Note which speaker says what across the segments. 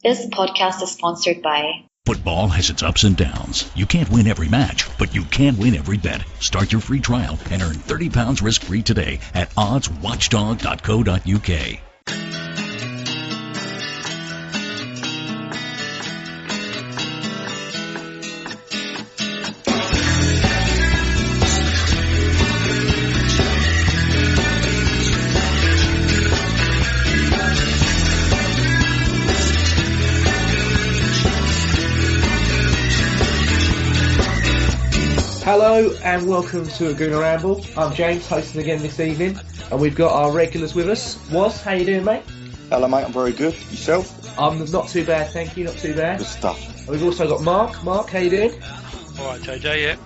Speaker 1: This podcast is sponsored by...
Speaker 2: Football has its ups and downs. You can't win every match, but you can win every bet. Start your free trial and earn £30 risk-free today at oddswatchdog.co.uk.
Speaker 3: Hello and welcome to a Gooner Ramble. I'm James, hosting again this evening, and we've got our regulars with us. Was, how you doing, mate?
Speaker 4: Hello, mate. I'm very good. Yourself?
Speaker 3: I'm not too bad, thank you. Not too bad.
Speaker 4: Good stuff.
Speaker 3: And we've also got Mark. Mark, how you doing?
Speaker 5: All right, JJ. Yeah.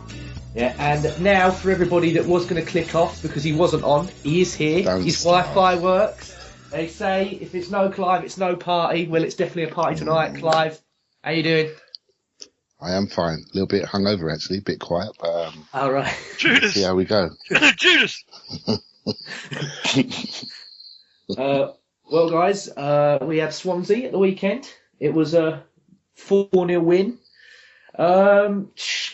Speaker 3: Yeah. And now for everybody that was going to click off because he wasn't on, he is here. His Wi-Fi works. They say if it's no Clive, it's no party. Well, it's definitely a party tonight. Clive, how you doing?
Speaker 6: I am fine. A little bit hungover, actually. A bit quiet, but
Speaker 3: all right.
Speaker 5: Judas.
Speaker 6: See how we go.
Speaker 5: Judas.
Speaker 3: Well, guys, we had Swansea at the weekend. It was a 4-0 win.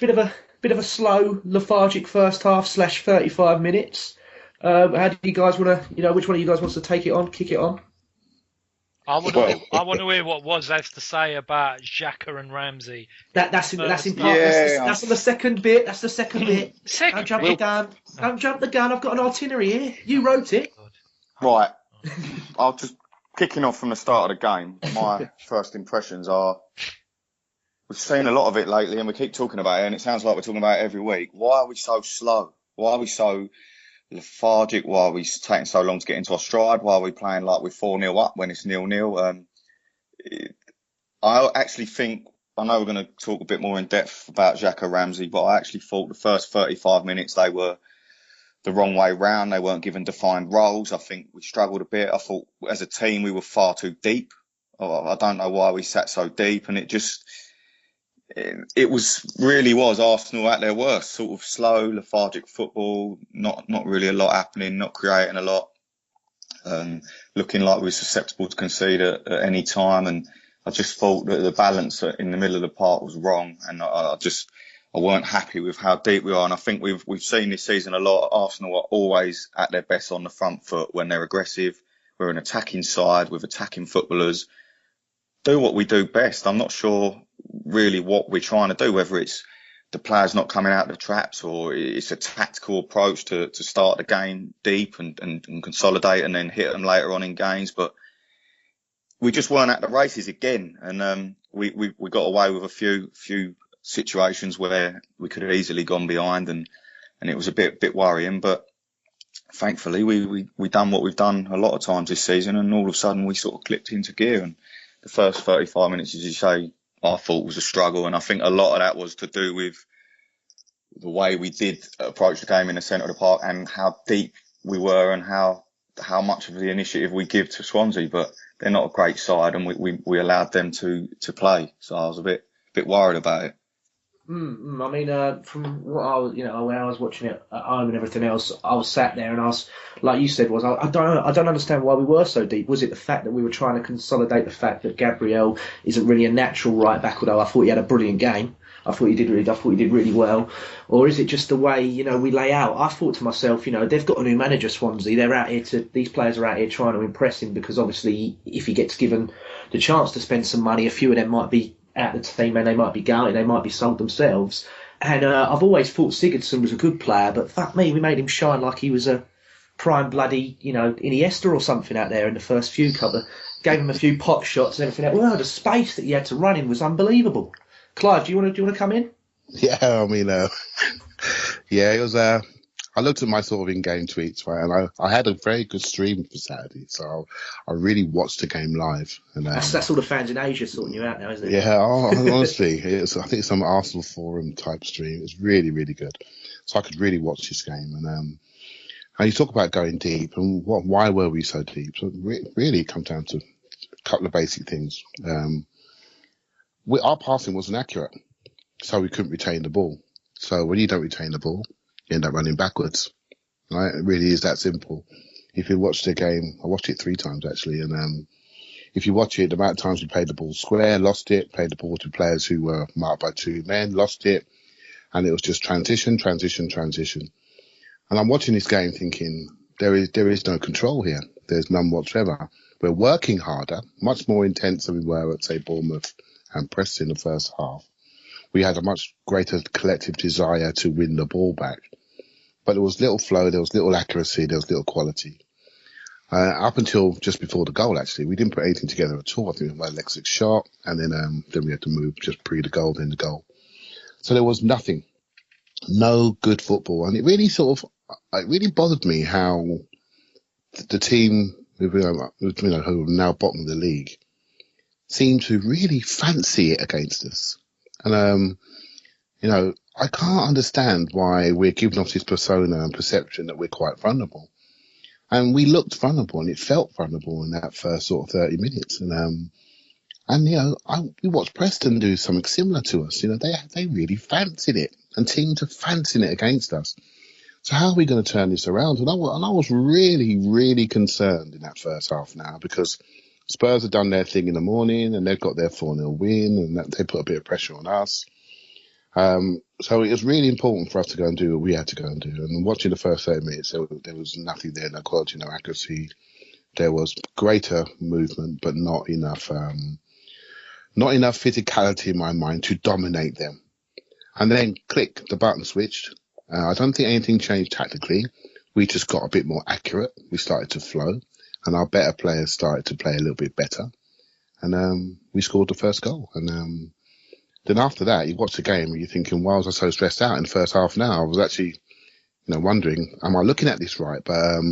Speaker 3: Bit of a slow, lethargic first half / 35 minutes. How do you guys want to? Which one of you guys wants to take it on, kick it on?
Speaker 5: I want to hear what Was has to say about Xhaka and Ramsey.
Speaker 3: That's in part. That's on the second bit. That's the second bit. Don't jump the gun. Don't jump the gun. I've got an itinerary here. You wrote it.
Speaker 4: Right. I'll just kicking off from the start of the game. My first impressions are we've seen a lot of it lately, and we keep talking about it, and it sounds like we're talking about it every week. Why are we so slow? Why are we so lethargic? Why are we taking so long to get into our stride? Why are we playing like we're 4-0 up when it's 0-0? I actually think, I know we're going to talk a bit more in depth about Xhaka and Ramsey, but I actually thought the first 35 minutes they were the wrong way round. They weren't given defined roles. I think we struggled a bit. I thought as a team we were far too deep. I don't know why we sat so deep, and it was Arsenal at their worst, sort of slow, lethargic football, not really a lot happening, not creating a lot, looking like we were susceptible to concede at any time. And I just thought that the balance in the middle of the park was wrong, and I weren't happy with how deep we are. And I think we've seen this season a lot. Arsenal are always at their best on the front foot when they're aggressive. We're an attacking side with attacking footballers. Do what we do best. I'm not sure really what we're trying to do, whether it's the players not coming out of the traps or it's a tactical approach to start the game deep and consolidate and then hit them later on in games. But we just weren't at the races again, and we got away with a few situations where we could have easily gone behind, and it was a bit worrying. But thankfully we done what we've done a lot of times this season, and all of a sudden we sort of clicked into gear. And the first 35 minutes, as you say, I thought was a struggle, and I think a lot of that was to do with the way we did approach the game in the centre of the park and how deep we were and how much of the initiative we give to Swansea. But they're not a great side, and we allowed them to play, so I was a bit worried about it.
Speaker 3: I mean, from what I was, when I was watching it at home and everything else, I was sat there and I was, like you said, I don't understand why we were so deep. Was it the fact that we were trying to consolidate the fact that Gabriel isn't really a natural right back, although I thought he had a brilliant game. I thought he did really well. Or is it just the way, we lay out? I thought to myself, they've got a new manager, Swansea. These players are out here trying to impress him because obviously if he gets given the chance to spend some money, a few of them might be out the team and they might be going, they might be sold themselves. And I've always thought Sigurdsson was a good player, but fuck me, we made him shine like he was a prime bloody, Iniesta or something out there in the first few couple. Gave him a few pot shots and everything. Well, the space that he had to run in was unbelievable. Clive, do you want to come in?
Speaker 6: Yeah, I mean, it was. I looked at my sort of in-game tweets, right, and I had a very good stream for Saturday, so I really watched the game live. And
Speaker 3: that's all the fans in Asia sorting you out now, isn't it?
Speaker 6: Yeah, honestly, I think it's some Arsenal forum type stream. It's really, really good, so I could really watch this game. And you talk about going deep, and why were we so deep? So really, it comes down to a couple of basic things. Our passing wasn't accurate, so we couldn't retain the ball. So when you don't retain the ball, you end up running backwards. Right? It really is that simple. If you watch the game, I watched it 3 times actually, and if you watch it, the amount of times we played the ball square, lost it, played the ball to players who were marked by two men, lost it, and it was just transition. And I'm watching this game thinking there is no control here. There's none whatsoever. We're working harder, much more intense than we were at, say, Bournemouth and Preston in the first half. We had a much greater collective desire to win the ball back. But there was little flow, there was little accuracy, there was little quality. Up until just before the goal, actually, we didn't put anything together at all. I think it was Alexis shot, and then we had to move just pre the goal, then the goal. So there was nothing, no good football, and it really it really bothered me how the team, who are now bottom of the league, seemed to really fancy it against us. And I can't understand why we're giving off this persona and perception that we're quite vulnerable. And we looked vulnerable, and it felt vulnerable in that first sort of 30 minutes. And we watched Preston do something similar to us. They really fancied it and seemed to fancy it against us. So how are we going to turn this around? And I was really, really concerned in that first half now, because Spurs had done their thing in the morning and they've got their 4-0 win, and they put a bit of pressure on us. So it was really important for us to go and do what we had to go and do. And watching the first 30 minutes, there was nothing there, no quality, no accuracy. There was greater movement, but not enough physicality in my mind to dominate them. And then click, the button switched. I don't think anything changed tactically. We just got a bit more accurate. We started to flow, and our better players started to play a little bit better. And we scored the first goal. And then after that, you watch the game and you're thinking, why was I so stressed out in the first half now? I was actually, wondering, am I looking at this right? But,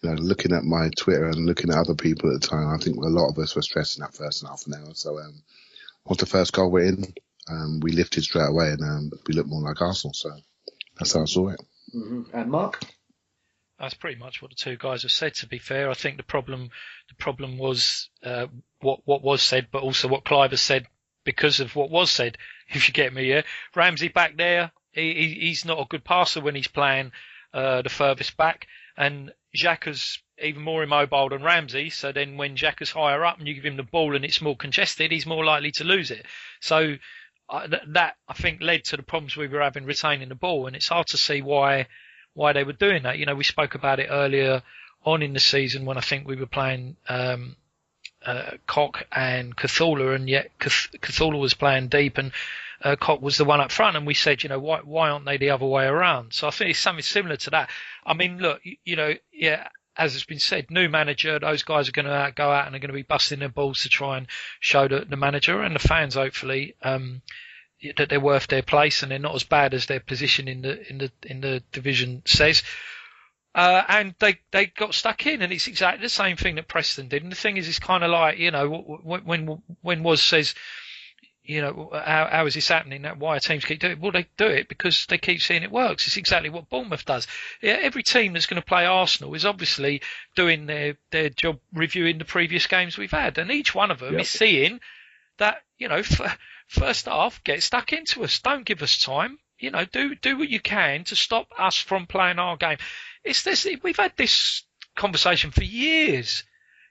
Speaker 6: looking at my Twitter and looking at other people at the time, I think a lot of us were stressed in that first half an hour. So once the first goal went in, we lifted straight away, and we looked more like Arsenal. So that's how I saw it.
Speaker 3: Mm-hmm. And Mark?
Speaker 5: That's pretty much what the two guys have said, to be fair. I think the problem was what was said, but also what Clive has said because of what was said, if you get me, yeah. Ramsey back there, he's not a good passer when he's playing the furthest back, and Xhaka's even more immobile than Ramsey, so then when Xhaka's higher up and you give him the ball and it's more congested, he's more likely to lose it. So that, I think, led to the problems we were having retaining the ball, and it's hard to see why they were doing that. We spoke about it earlier on in the season when I think we were playing Koch and Cthulhu, and yet Cthulhu was playing deep and Koch was the one up front, and we said, why aren't they the other way around? So I think it's something similar to that. I mean, look, as has been said, new manager, those guys are going to go out and are going to be busting their balls to try and show the manager and the fans, hopefully, that they're worth their place and they're not as bad as their position in the division says. And they got stuck in, and it's exactly the same thing that Preston did. And the thing is, it's kind of like, when Woz says, how is this happening? Why teams keep doing it? Well, they do it because they keep seeing it works. It's exactly what Bournemouth does. Yeah, every team that's going to play Arsenal is obviously doing their job reviewing the previous games we've had, and each one of them is seeing that, first half, get stuck into us. Don't give us time. Do what you can to stop us from playing our game. We've had this conversation for years.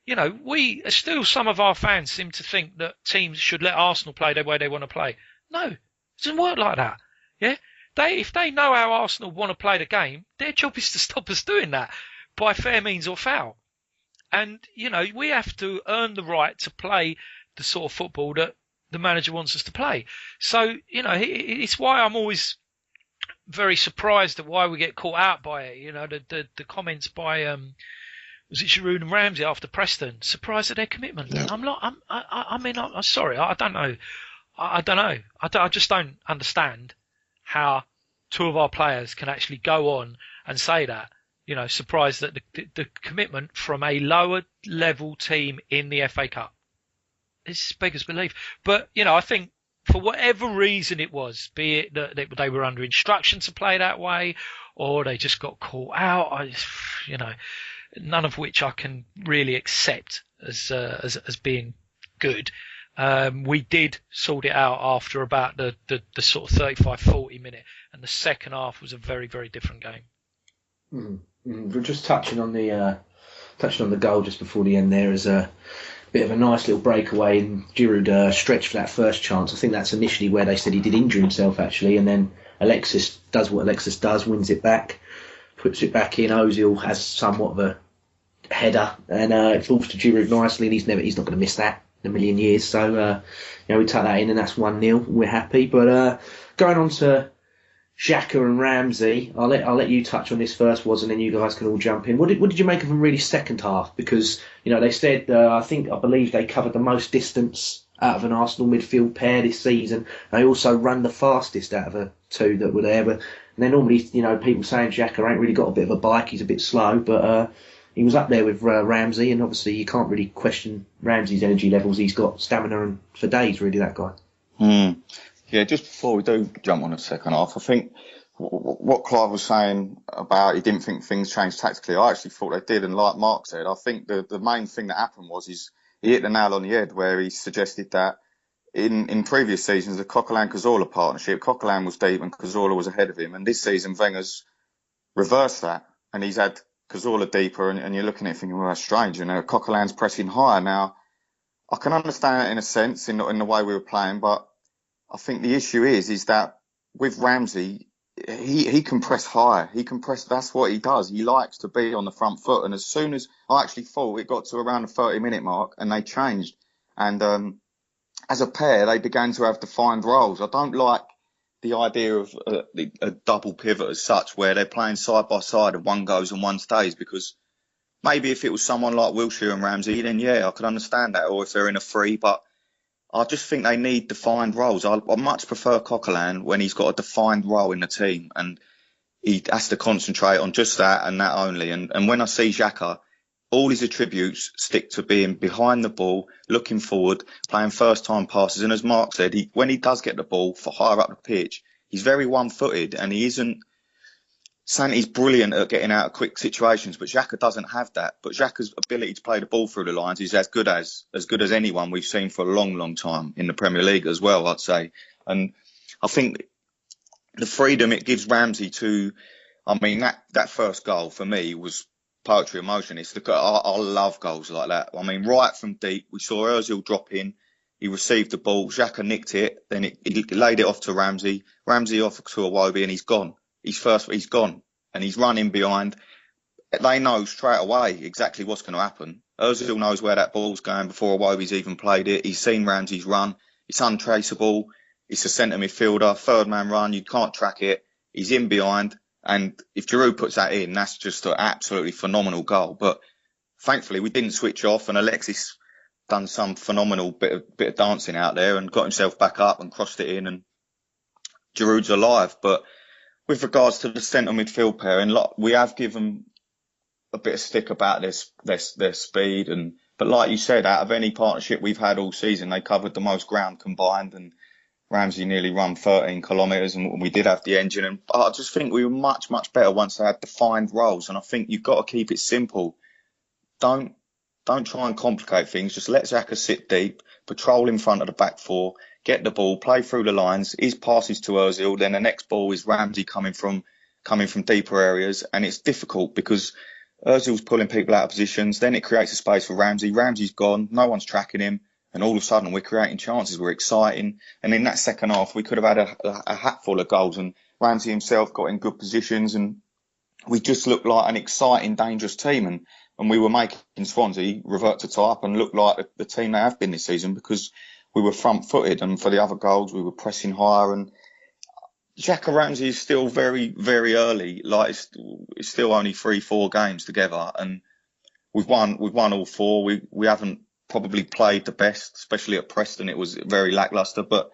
Speaker 5: Some of our fans seem to think that teams should let Arsenal play the way they want to play. No, it doesn't work like that. Yeah, if they know how Arsenal want to play the game, their job is to stop us doing that by fair means or foul. And we have to earn the right to play the sort of football that the manager wants us to play. So it's why I'm always very surprised at why we get caught out by it. The comments by was it Giroud and Ramsey after Preston? Surprised at their commitment. Yeah. I'm sorry. I don't know. I just don't understand how two of our players can actually go on and say that. Surprised that the commitment from a lower level team in the FA Cup. It's beggars belief. But I think for whatever reason it was, be it that they were under instruction to play that way, or they just got caught out. None of which I can really accept as being good. We did sort it out after about the sort of 35-40 minute, and the second half was a very, very different game.
Speaker 3: Mm-hmm. We're just touching on the goal just before the end there, as bit of a nice little breakaway, and Giroud stretched for that first chance. I think that's initially where they said he did injure himself, actually, and then Alexis does what Alexis does, wins it back, puts it back in. Ozil has somewhat of a header, and it falls to Giroud nicely, and he's not going to miss that in a million years. So we tuck that in, and that's 1-0. We're happy. But going on to Xhaka and Ramsey, I'll let you touch on this first, and then you guys can all jump in. What did you make of them really second half? Because they said I believe they covered the most distance out of an Arsenal midfield pair this season. They also run the fastest out of the two that were there. But they're normally people saying Xhaka ain't really got a bit of a bike. He's a bit slow, but he was up there with Ramsey, and obviously you can't really question Ramsey's energy levels. He's got stamina and for days, really, that guy.
Speaker 4: Yeah, just before we do jump on the second half, I think what Clive was saying about he didn't think things changed tactically, I actually thought they did. And like Mark said, I think the main thing that happened was he hit the nail on the head where he suggested that in previous seasons, the Coquelin-Cazorla partnership, Coquelin was deep and Cazorla was ahead of him. And this season, Wenger's reversed that, and he's had Cazorla deeper, and you're looking at it thinking, well, that's strange. Coquelin's pressing higher. Now, I can understand it in a sense in the way we were playing, but I think the issue is that with Ramsey, he can press high. He can press. That's what he does. He likes to be on the front foot. And as soon as I actually thought it got to around the 30-minute mark, and they changed, and as a pair, they began to have defined roles. I don't like the idea of a double pivot as such, where they're playing side by side and one goes and one stays. Because maybe if it was someone like Wilshere and Ramsey, then yeah, I could understand that. Or if they're in a free, but I just think they need defined roles. I much prefer Coquelin when he's got a defined role in the team, and he has to concentrate on just that and that only. And when I see Xhaka, all his attributes stick to being behind the ball, looking forward, playing first-time passes. And as Mark said, when he does get the ball for higher up the pitch, he's very one-footed, and he isn't. Santi's brilliant at getting out of quick situations, but Xhaka doesn't have that. But Xhaka's ability to play the ball through the lines is as good as anyone we've seen for a long, long time in the Premier League as well, I'd say. And I think the freedom it gives Ramsey that first goal for me was poetry in motion. I love goals like that. I mean, right from deep, we saw Ozil drop in. He received the ball. Xhaka nicked it. Then he laid it off to Ramsey. Ramsey off to Iwobi, and he's gone. He's gone, and he's running behind. They know straight away exactly what's going to happen. Ozil knows where that ball's going before Iwobi's even played it. He's seen Ramsey's run. It's untraceable. It's a centre midfielder, third man run. You can't track it. He's in behind. And if Giroud puts that in, that's just an absolutely phenomenal goal. But thankfully, we didn't switch off, and Alexis done some phenomenal bit of dancing out there and got himself back up and crossed it in, and Giroud's alive. But with regards to the centre midfield pair, and we have given a bit of stick about their speed, but like you said, out of any partnership we've had all season, they covered the most ground combined, and Ramsey nearly run 13 kilometres, and we did have the engine. And I just think we were much, much better once they had defined roles. And I think you've got to keep it simple. Don't try and complicate things. Just let Xhaka sit deep, patrol in front of the back four, get the ball, play through the lines. His passes to Ozil, then the next ball is Ramsey coming from deeper areas, and it's difficult because Ozil's pulling people out of positions. Then it creates a space for Ramsey. Ramsey's gone, no one's tracking him, and all of a sudden we're creating chances. We're exciting, and in that second half we could have had a hatful of goals, and Ramsey himself got in good positions, and we just looked like an exciting, dangerous team, and we were making Swansea revert to type and look like the team they have been this season, because we were front-footed, and for the other goals, we were pressing higher. And Xhaka Ramsey is still very, very early. Like it's still only 3-4 games together, and we've won all four. We haven't probably played the best, especially at Preston. It was very lacklustre, but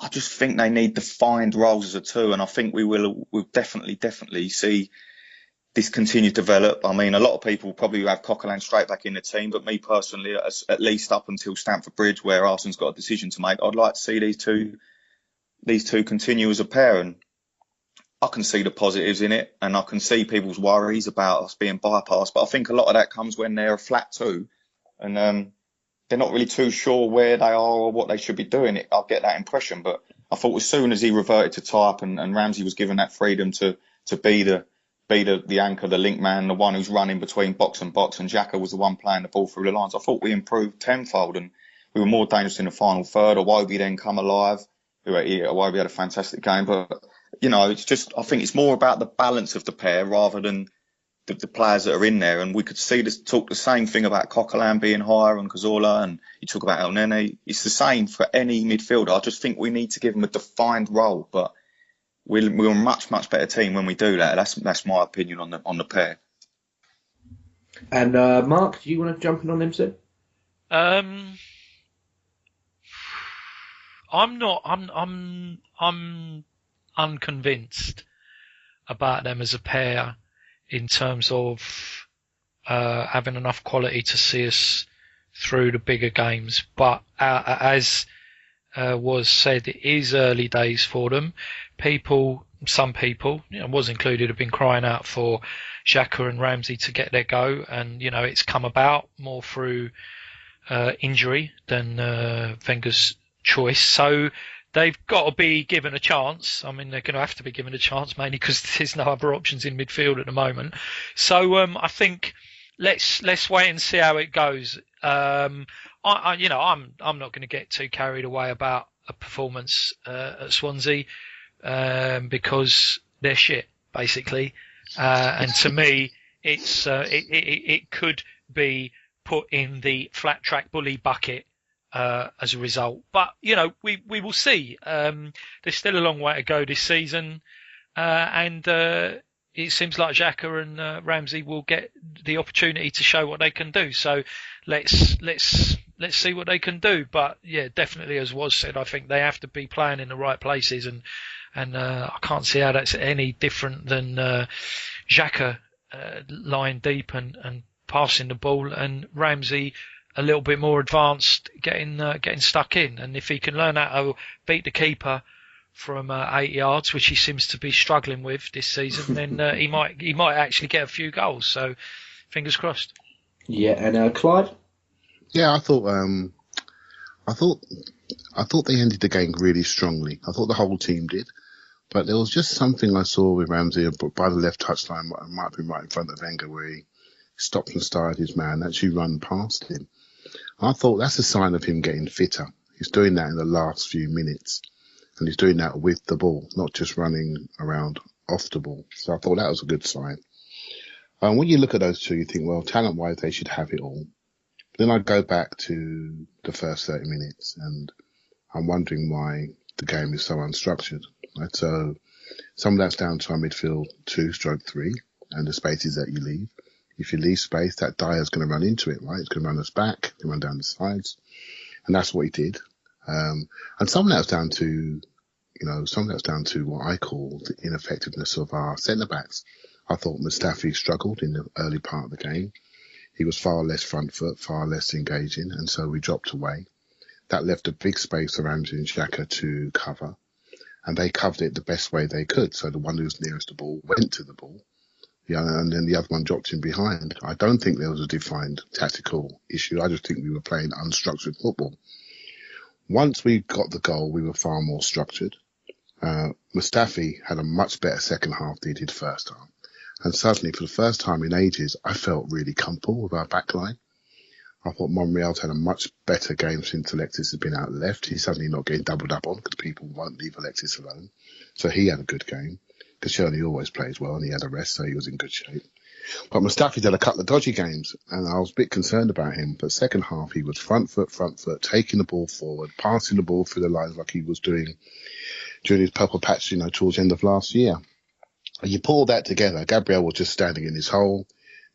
Speaker 4: I just think they need defined roles as a two, and I think we'll definitely see this continue to develop. I mean, a lot of people probably have Coquelin straight back in the team, but me personally, at least up until Stamford Bridge, where Arsenal's got a decision to make, I'd like to see these two continue as a pair. And I can see the positives in it, and I can see people's worries about us being bypassed. But I think a lot of that comes when they're a flat two, and they're not really too sure where they are or what they should be doing. I'll get that impression. But I thought as soon as he reverted to type and Ramsey was given that freedom to be the be the anchor, the link man, the one who's running between box and box, and Xhaka was the one playing the ball through the lines. I thought we improved tenfold, and we were more dangerous in the final third. Iwobi then come alive. Iwobi had a fantastic game, but it's just, I think it's more about the balance of the pair rather than the players that are in there. And we could talk the same thing about Coquelin being higher and Cazorla, and you talk about El Nene. It's the same for any midfielder. I just think we need to give them a defined role, but we're a much, much better team when we do that. That's my opinion on the pair.
Speaker 3: And Mark, do you want to jump in on them, sir?
Speaker 5: I'm unconvinced about them as a pair in terms of having enough quality to see us through the bigger games. But as was said, it is early days for them. Some people, was included, have been crying out for Xhaka and Ramsey to get their go, and it's come about more through injury than Wenger's choice. So they've got to be given a chance. I mean, they're going to have to be given a chance, mainly because there's no other options in midfield at the moment. So I think let's wait and see how it goes. I'm not going to get too carried away about a performance at Swansea because they're shit, basically. And to me, it could be put in the flat track bully bucket as a result. But we will see. There's still a long way to go this season, and it seems like Xhaka and Ramsey will get the opportunity to show what they can do. So let's see what they can do. But yeah, definitely, as was said, I think they have to be playing in the right places, and I can't see how that's any different than Xhaka lying deep and passing the ball, and Ramsey a little bit more advanced, getting stuck in. And if he can learn how to beat the keeper from 8 yards, which he seems to be struggling with this season, then he might actually get a few goals. So fingers crossed.
Speaker 3: Yeah, and Clive.
Speaker 6: Yeah, I thought they ended the game really strongly. I thought the whole team did, but there was just something I saw with Ramsey by the left touchline. It might have been right in front of Wenger, where he stopped and started his man, actually run past him. I thought that's a sign of him getting fitter. He's doing that in the last few minutes, and he's doing that with the ball, not just running around off the ball. So I thought that was a good sign. When you look at those two, you think, well, talent-wise, they should have it all. Then I go back to the first 30 minutes, and I'm wondering why the game is so unstructured. Right? So some of that's down to our midfield 2/3 and the spaces that you leave. If you leave space, that Dyer's going to run into it, right? It's going to run us back, going to run down the sides. And that's what he did. And some of that's down to, what I call the ineffectiveness of our centre-backs. I thought Mustafi struggled in the early part of the game. He was far less front foot, far less engaging, and so we dropped away. That left a big space for Ramsey and Xhaka to cover, and they covered it the best way they could. So the one who was nearest the ball went to the ball. Yeah, and then the other one dropped in behind. I don't think there was a defined tactical issue. I just think we were playing unstructured football. Once we got the goal, we were far more structured. Mustafi had a much better second half than he did first half. And suddenly, for the first time in ages, I felt really comfortable with our backline. I thought Monreal's had a much better game since Alexis has been out left. He's suddenly not getting doubled up on because people won't leave Alexis alone. So he had a good game. Koscielny always plays well, and he had a rest, so he was in good shape. But Mustafi's had a couple of dodgy games, and I was a bit concerned about him. But second half, he was front foot, taking the ball forward, passing the ball through the lines like he was doing during his purple patch, towards the end of last year. And you pull that together, Gabriel was just standing in his hole.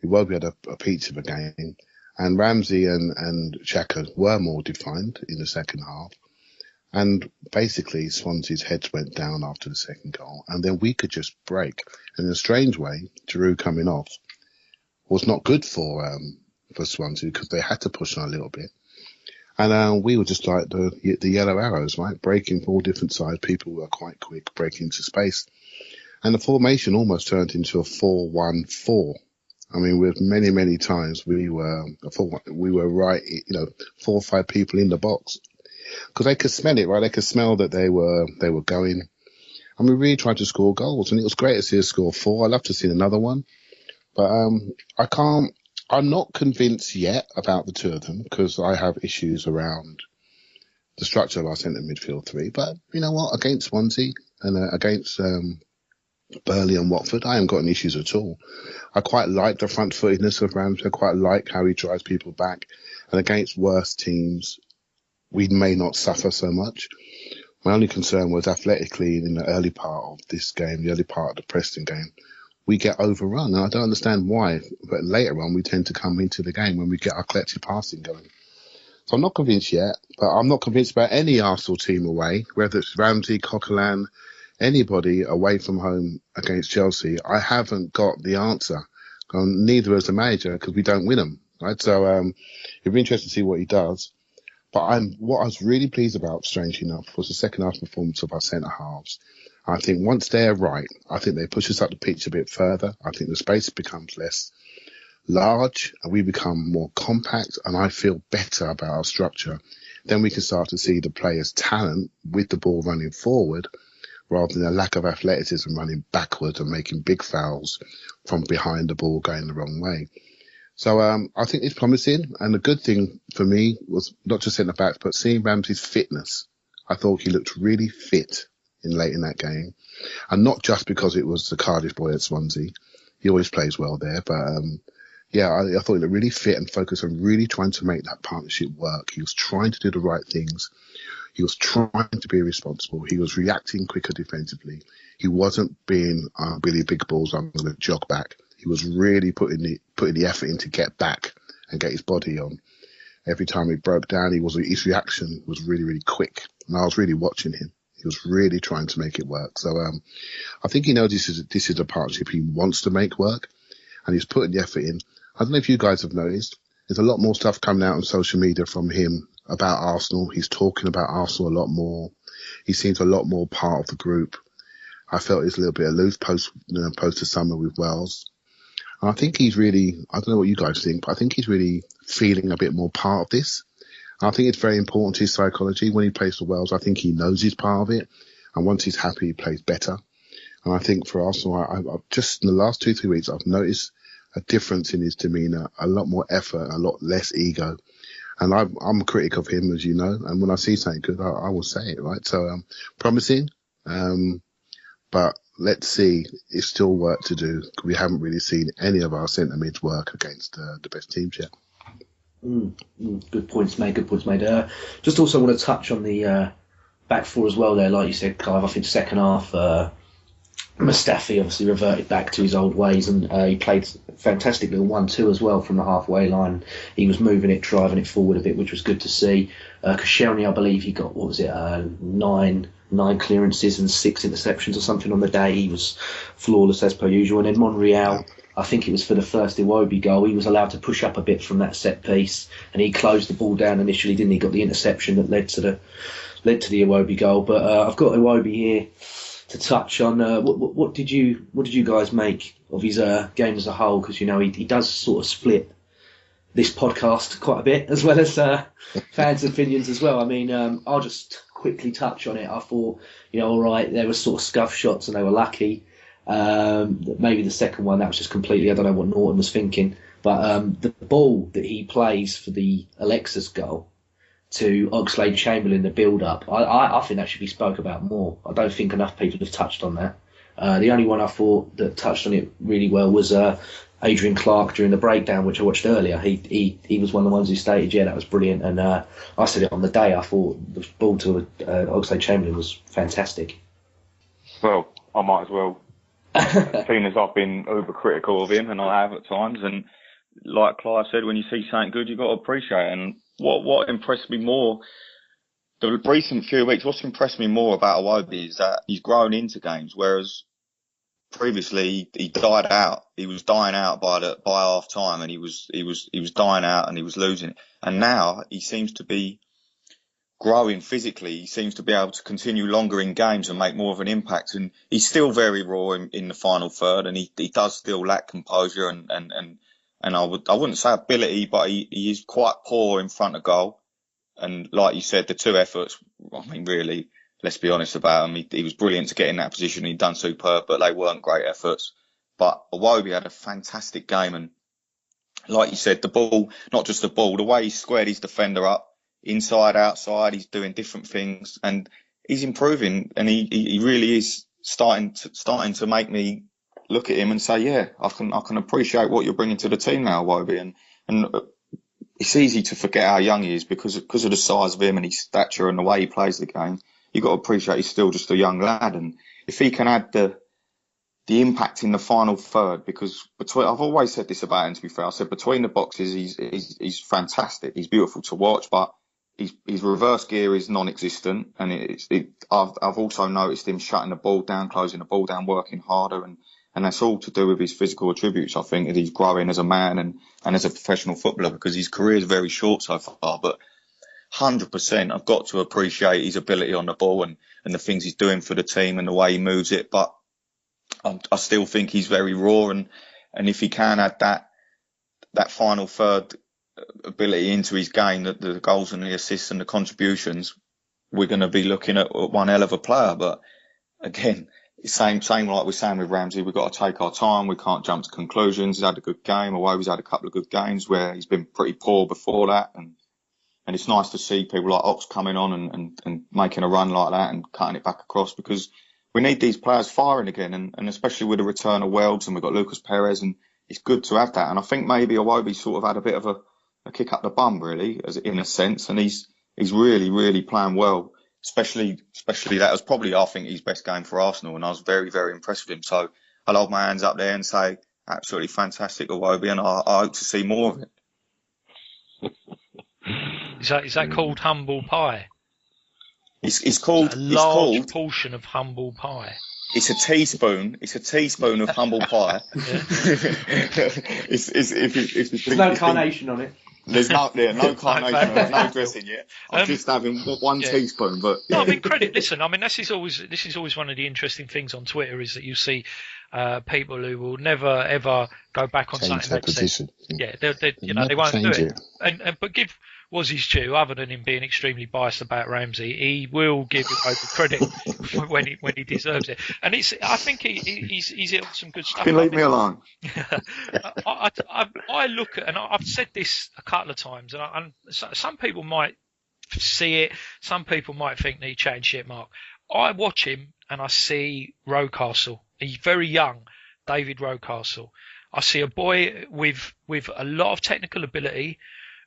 Speaker 6: Iwobi had a piece of a game, and Ramsey and Xhaka were more defined in the second half. And basically, Swansea's heads went down after the second goal, and then we could just break. And in a strange way, Giroud coming off was not good for Swansea because they had to push on a little bit. And we were just like the yellow arrows, right? Breaking from all different sides. People were quite quick, breaking into space. And the formation almost turned into a 4-1-4. I mean, with many, many times we were right, 4 or 5 people in the box. Because they could smell it, right? They could smell that they were going. and we really tried to score goals. And it was great to see us score 4. I'd love to see another one. But I'm not convinced yet about the two of them because I have issues around the structure of our centre midfield 3. But you know what? Against Swansea and against Burnley and Watford, I haven't got any issues at all. I quite like the front footedness of Ramsey. I quite like how he drives people back. And against worse teams, we may not suffer so much. My only concern was athletically in the early part of this game, the early part of the Preston game, we get overrun. And I don't understand why. But later on, we tend to come into the game when we get our collective passing going. So I'm not convinced yet, but I'm not convinced about any Arsenal team away, whether it's Ramsey, Coquelin, anybody away from home against Chelsea. I haven't got the answer. Neither as a manager because we don't win them, right? So it'd be interesting to see what he does. But what I was really pleased about, strangely enough, was the second half performance of our centre halves. I think once they're right, I think they push us up the pitch a bit further. I think the space becomes less large and we become more compact, and I feel better about our structure. Then we can start to see the players' talent with the ball running forward rather than a lack of athleticism running backwards and making big fouls from behind the ball going the wrong way. So I think it's promising, and the good thing for me was not just centre backs, but seeing Ramsey's fitness. I thought he looked really fit late in that game, and not just because it was the Cardiff boy at Swansea. He always plays well there, but I thought he looked really fit and focused on really trying to make that partnership work. He was trying to do the right things. He was trying to be responsible. He was reacting quicker defensively. He wasn't being Billy Big Balls, I'm going to jog back. He was really putting the effort in to get back and get his body on. Every time he broke down, his reaction was really, really quick. And I was really watching him. He was really trying to make it work. So I think he knows this is a partnership he wants to make work, and he's putting the effort in. I don't know if you guys have noticed, there's a lot more stuff coming out on social media from him about Arsenal. He's talking about Arsenal a lot more. He seems a lot more part of the group. I felt he's a little bit aloof post the summer with Wales. And I think he's really, I don't know what you guys think, but I think he's really feeling a bit more part of this. And I think it's very important to his psychology. When he plays for Wales, I think he knows he's part of it. And once he's happy, he plays better. And I think for Arsenal, I've just in the last 2-3 weeks, I've noticed a difference in his demeanour, a lot more effort, a lot less ego. And I'm a critic of him, as you know. And when I see something good, I will say it, right? So promising. But let's see. It's still work to do. We haven't really seen any of our centre mids work against the best teams yet.
Speaker 3: Good points made. Just also want to touch on the back four as well there. Like you said, Clive, I think second half, Mustafi obviously reverted back to his old ways, and he played fantastic little 1-2 as well from the halfway line. He was moving it, driving it forward a bit, which was good to see. Koscielny, I believe he got, 9 clearances and 6 interceptions or something on the day. He was flawless as per usual. And then Monreal, I think it was for the first Iwobi goal, he was allowed to push up a bit from that set piece, and he closed the ball down initially, didn't he? Got the interception that led to the Iwobi goal. But I've got Iwobi here to touch on. What did you guys make of his game as a whole? Because he does sort of split this podcast quite a bit, as well as fans' opinions as well. I mean, I'll just quickly touch on it. I thought, all right, there were sort of scuff shots and they were lucky. Maybe the second one, that was just completely, I don't know what Norton was thinking. But the ball that he plays for the Alexis goal to Oxlade-Chamberlain, the build-up, I think that should be spoke about more. I don't think enough people have touched on that. The only one I thought that touched on it really well was Adrian Clark during the breakdown, which I watched earlier. He was one of the ones who stated, yeah, that was brilliant. And I said it on the day, I thought the ball to Oxlade-Chamberlain was fantastic.
Speaker 7: Well, I might as well, seeing as I've been uber critical of him, and I have at times, and like Clive said, when you see something good, you've got to appreciate it. And what impressed me more, the recent few weeks, what's impressed me more about Iwobi is that he's grown into games, whereas previously he died out. He was dying out by half time, and he was dying out and he was losing it. And now he seems to be growing physically. He seems to be able to continue longer in games and make more of an impact. And he's still very raw in the final third, and he does still lack composure and I wouldn't say ability, but he is quite poor in front of goal. And like you said, the two efforts, I mean, really,
Speaker 4: let's be honest about him. He was brilliant to get in that position. He'd done superb, but they weren't great efforts. But Iwobi had a fantastic game, and like you said, the ball, not just the ball, the way he squared his defender up, inside, outside, he's doing different things, and he's improving, and he really is starting to make me look at him and say, yeah, I can appreciate what you're bringing to the team now, Iwobi, and it's easy to forget how young he is because of the size of him and his stature and the way he plays the game. You've got to appreciate he's still just a young lad, and if he can add the impact in the final third, because I've always said this about him, to be fair. I said between the boxes, he's fantastic. He's beautiful to watch, but his reverse gear is non-existent. And I've also noticed him shutting the ball down, closing the ball down, working harder. And that's all to do with his physical attributes. I think that he's growing as a man and as a professional footballer, because his career is very short so far. But 100%, I've got to appreciate his ability on the ball and the things he's doing for the team and the way he moves it. But I still think he's very raw, and if he can add that final third ability into his game, the goals and the assists and the contributions, we're going to be looking at one hell of a player. But again, same like we're saying with Ramsey, we've got to take our time. We can't jump to conclusions. He's had a good game, although he's had a couple of good games where he's been pretty poor before that, and it's nice to see people like Ox coming on and making a run like that and cutting it back across, because we need these players firing again, and especially with the return of Welds, and we've got Lucas Perez, and it's good to have that. And I think maybe Iwobi sort of had a bit of a kick up the bum, really, in a sense, and he's really, really playing well. Especially that was probably, I think, his best game for Arsenal, and I was very, very impressed with him. So I'll hold my hands up there and say absolutely fantastic Iwobi, and I hope to see more of it.
Speaker 5: Is that called humble pie?
Speaker 4: It's called
Speaker 5: a large portion of humble pie.
Speaker 4: It's a teaspoon. It's a teaspoon of humble pie.
Speaker 3: There's no carnation on it.
Speaker 4: There's no carnation. There's no dressing yet. I'm just having one teaspoon. But yeah.
Speaker 5: No, I mean, credit. Listen, I mean, this is always one of the interesting things on Twitter, is that you see people who will never ever go back on
Speaker 6: change
Speaker 5: something they've said. Yeah, they won't do it. But give was his due, other than him being extremely biased about Ramsey. He will give him over credit when he deserves it. And I think he's hit some good stuff.
Speaker 4: Can you leave me alone?
Speaker 5: I look at, and I've said this a couple of times, and some people might see it, some people might think that he chatting shit, Mark. I watch him and I see Rocastle, a very young David Rocastle. I see a boy with a lot of technical ability,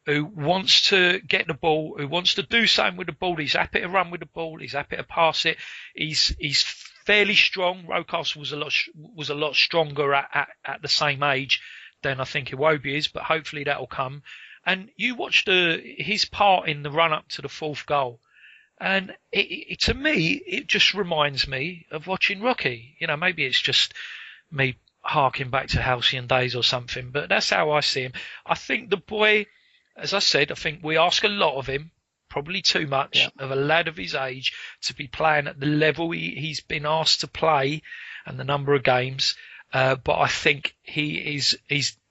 Speaker 5: who wants to get the ball, who wants to do something with the ball. He's happy to run with the ball. He's happy to pass it. He's fairly strong. Rocastle was a lot stronger at the same age than I think Iwobi is, but hopefully that'll come. And you watched his part in the run up to the fourth goal, and to me it just reminds me of watching Rocky. You know, maybe it's just me harking back to halcyon days or something, but that's how I see him. I think the boy, as I said, I think we ask a lot of him, probably too much, of a lad of his age to be playing at the level he's been asked to play and the number of games. But I think he's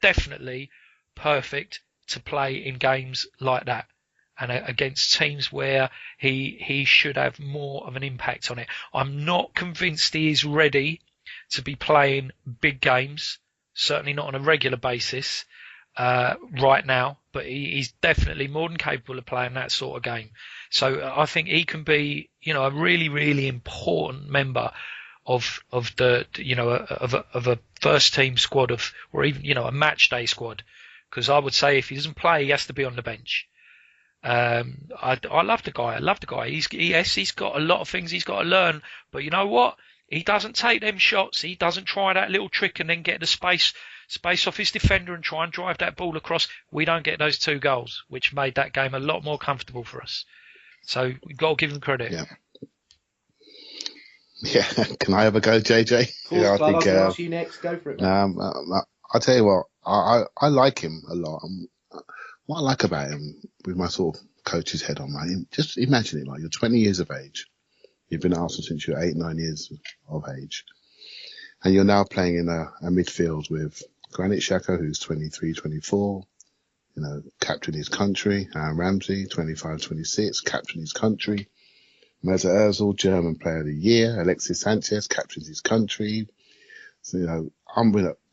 Speaker 5: definitely perfect to play in games like that and against teams where he should have more of an impact on it. I'm not convinced he is ready to be playing big games, certainly not on a regular basis right now, but he's definitely more than capable of playing that sort of game. So I think he can be, a really, really important member of a first team squad or even, a match day squad. Because I would say if he doesn't play, he has to be on the bench. I love the guy. He's got a lot of things he's got to learn, but you know what? He doesn't take them shots. He doesn't try that little trick and then get the space off his defender and try and drive that ball across. We don't get those 2 goals, which made that game a lot more comfortable for us. So we've got to give him credit.
Speaker 6: Yeah. Can I ever go, JJ?
Speaker 3: Of course, I think I'll ask you next. Go for it.
Speaker 6: I'll tell you what. I like him a lot. What I like about him, with my sort of coach's head on, right? Just imagine it, like you're 20 years of age. You've been at Arsenal since you're 8, 9 years of age. And you're now playing in a midfield with Granit Xhaka, who's 23, 24, captain his country. Ramsey, 25, 26, captain his country. Mesut Ozil, German Player of the Year. Alexis Sanchez captains his country. So,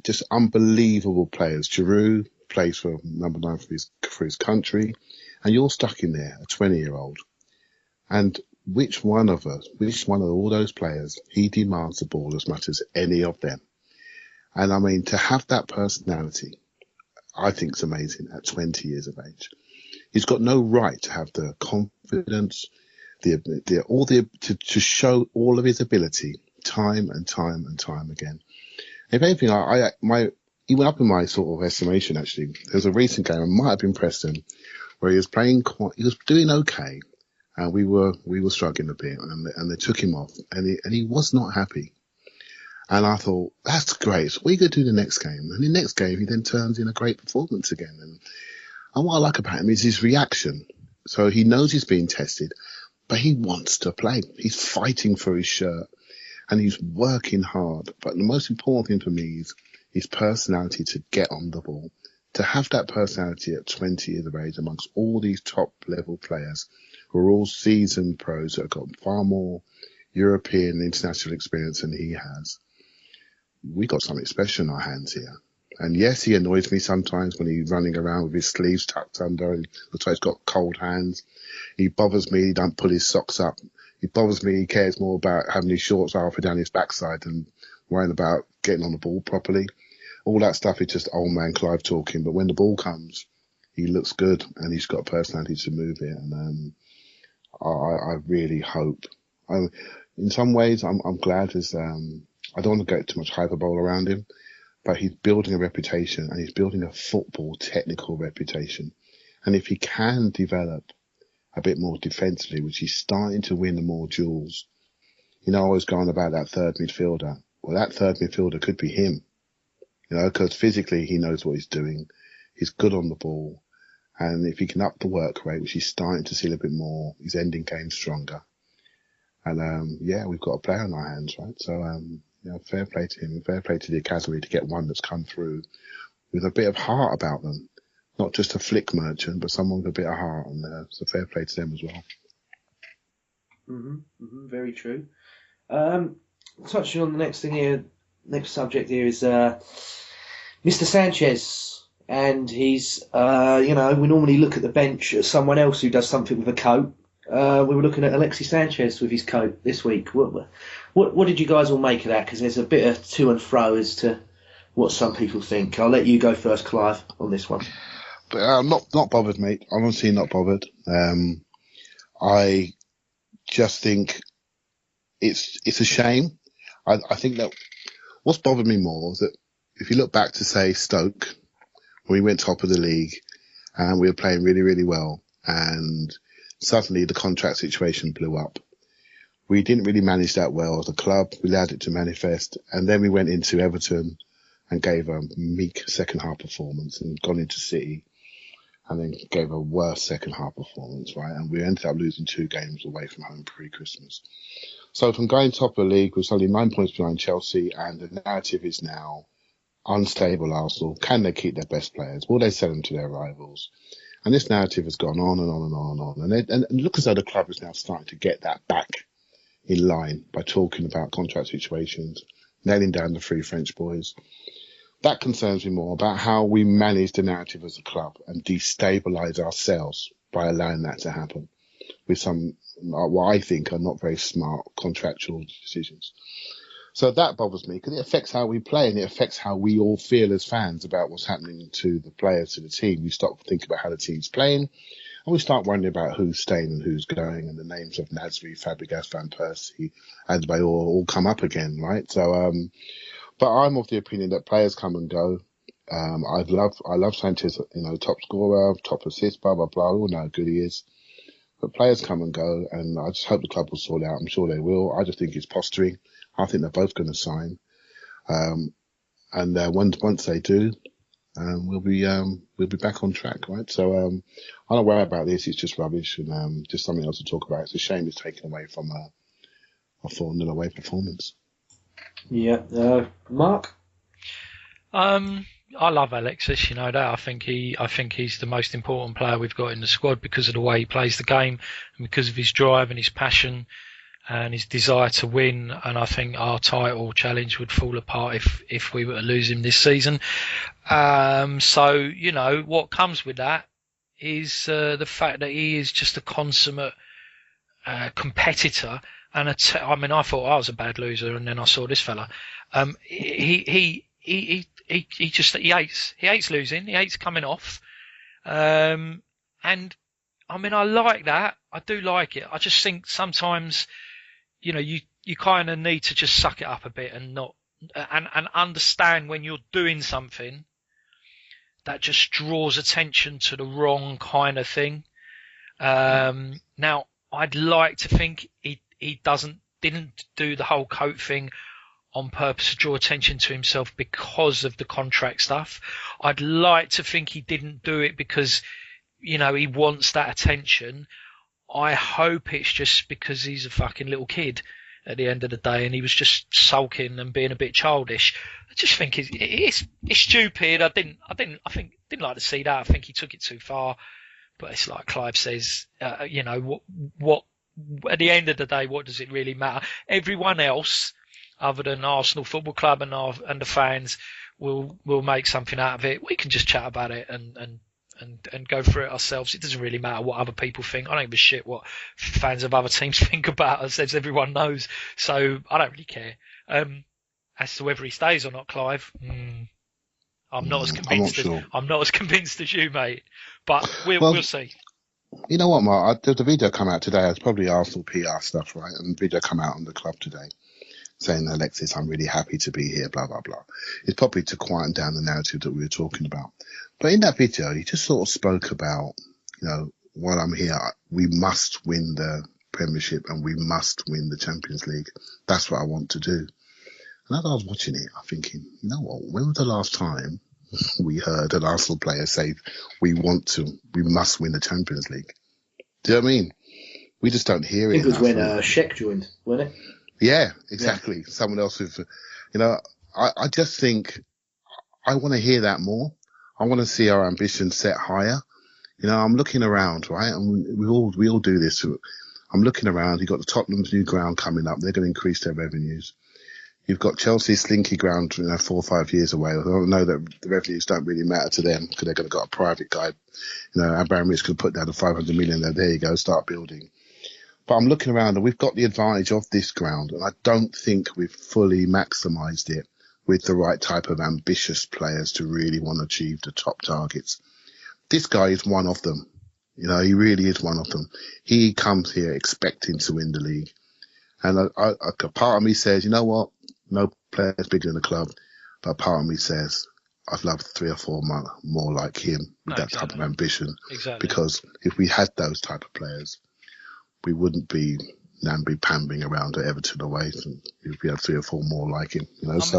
Speaker 6: just unbelievable players. Giroud plays for number 9 for his country. And you're stuck in there, a 20-year-old. And which one of all those players, he demands the ball as much as any of them. And I mean, to have that personality, I think is amazing at 20 years of age. He's got no right to have the confidence, to show all of his ability time and time and time again. If anything, he went up in my sort of estimation, actually. There was a recent game, it might have been Preston, where he was he was doing okay. And we were struggling a bit, and they took him off, and he was not happy. And I thought, that's great. So what are you going to do the next game? And the next game, he then turns in a great performance again. And what I like about him is his reaction. So he knows he's being tested, but he wants to play. He's fighting for his shirt, and he's working hard. But the most important thing for me is his personality to get on the ball. To have that personality at 20 years of age amongst all these top-level players who are all seasoned pros that have got far more European and international experience than he has. We got something special in our hands here. And yes, he annoys me sometimes when he's running around with his sleeves tucked under and looks like he's got cold hands. He bothers me, he don't pull his socks up. He bothers me, he cares more about having his shorts halfway down his backside than worrying about getting on the ball properly. All that stuff is just old man Clive talking. But when the ball comes, he looks good and he's got a personality to move it. And I really hope. In some ways, I'm glad as I don't want to get too much hyperbole around him, but he's building a reputation and he's building a football technical reputation. And if he can develop a bit more defensively, which he's starting to win more duels, I was going about that third midfielder. Well, that third midfielder could be him, because physically he knows what he's doing. He's good on the ball. And if he can up the work rate, which he's starting to see a little bit more, he's ending games stronger. And, we've got a player on our hands, right? So, fair play to him and fair play to the academy to get one that's come through with a bit of heart about them. Not just a flick merchant, but someone with a bit of heart. And so fair play to them as well.
Speaker 3: Very true. Touching on the next thing here, next subject here is Mr. Sanchez. And he's, we normally look at the bench at someone else who does something with a coat. We were looking at Alexis Sanchez with his coat this week. What did you guys all make of that? Because there's a bit of to and fro as to what some people think. I'll let you go first, Clive, on this one.
Speaker 6: But not bothered, mate. Honestly, not bothered. I just think it's a shame. I think that what's bothered me more is that if you look back to, say, Stoke, we went top of the league and we were playing really, really well. And suddenly the contract situation blew up. We didn't really manage that well as a club. We allowed it to manifest. And then we went into Everton and gave a meek second half performance and gone into City and then gave a worse second half performance, right? And we ended up losing 2 games away from home pre-Christmas. So from going top of the league, we're only 9 points behind Chelsea, and the narrative is now unstable Arsenal. Can they keep their best players? Will they sell them to their rivals? And this narrative has gone on and on and on and on. And it looks as though the club is now starting to get that back in line by talking about contract situations, nailing down the 3 French boys. That concerns me more about how we manage the narrative as a club and destabilise ourselves by allowing that to happen with some, what I think are not very smart contractual decisions. So that bothers me because it affects how we play and it affects how we all feel as fans about what's happening to the players, to the team. We start thinking about how the team's playing and we start wondering about who's staying and who's going, and the names of Nasri, Fabregas, Van Persie, Adebayor all come up again, right? So, but I'm of the opinion that players come and go. I love Sanchez, top scorer, top assist, blah, blah, blah. We all know how good he is. But players come and go, and I just hope the club will sort it out. I'm sure they will. I just think it's posturing. I think they're both going to sign. And once they do, we'll be back on track, right? So I'm not worried about this. It's just rubbish and just something else to talk about. It's a shame it's taken away from a 4-0 away performance.
Speaker 3: Yeah. Mark?
Speaker 5: I love Alexis, you know that. I think he's the most important player we've got in the squad because of the way he plays the game and because of his drive and his passion and his desire to win. And I think our title challenge would fall apart if we were to lose him this season. So, you know, what comes with that is the fact that he is just a consummate competitor. And I thought I was a bad loser, and then I saw this fella. He hates losing. He hates coming off. And I mean, I like that. I do like it. I just think sometimes, you know, you kind of need to just suck it up a bit and not and understand when you're doing something that just draws attention to the wrong kind of thing. Now, I'd like to think he didn't do the whole coat thing on purpose to draw attention to himself because of the contract stuff. I'd like to think he didn't do it because, you know, he wants that attention. I hope it's just because he's a fucking little kid at the end of the day and he was just sulking and being a bit childish. I just think it's stupid. I didn't like to see that. I think he took it too far. But it's like Clive says, you know, what at the end of the day, what does it really matter? Everyone else, other than Arsenal Football Club and the fans, will make something out of it. We can just chat about it and go through it ourselves. It doesn't really matter what other people think. I don't give a shit what fans of other teams think about us, as everyone knows. So I don't really care. As to whether he stays or not, Clive, I'm not as convinced as you, mate. But we'll see.
Speaker 6: You know what, Mark? The video come out today. It's probably Arsenal PR stuff, right? And the video come out on the club today saying, Alexis, I'm really happy to be here, blah, blah, blah. It's probably to quieten down the narrative that we were talking about. But in that video, he just sort of spoke about, you know, while I'm here, we must win the Premiership and we must win the Champions League. That's what I want to do. And as I was watching it, I'm thinking, you know what? When was the last time we heard an Arsenal player say, we must win the Champions League? Do you know what I mean? We just don't hear it.
Speaker 3: It was when Sheck joined, wasn't it?
Speaker 6: Yeah, exactly. Yeah. Someone else with, you know, I just think I want to hear that more. I want to see our ambition set higher. You know, I'm looking around, right? And we all do this. I'm looking around. You've got the Tottenham's new ground coming up. They're going to increase their revenues. You've got Chelsea's slinky ground, 4 or 5 years away. I don't know that the revenues don't really matter to them because they're going to got a private guy. You know, Abramovich could put down the 500 million there. There you go, start building. But I'm looking around and we've got the advantage of this ground, and I don't think we've fully maximised it with the right type of ambitious players to really want to achieve the top targets. This guy is one of them. You know, he really is one of them. He comes here expecting to win the league. And a part of me says, you know what? No player's bigger than the club. But part of me says, I'd love 3 or 4 more like him with that type of ambition.
Speaker 5: Exactly.
Speaker 6: Because if we had those type of players, we wouldn't be namby-pambing around at Everton away. If we had 3 or 4 more like him, you know. That's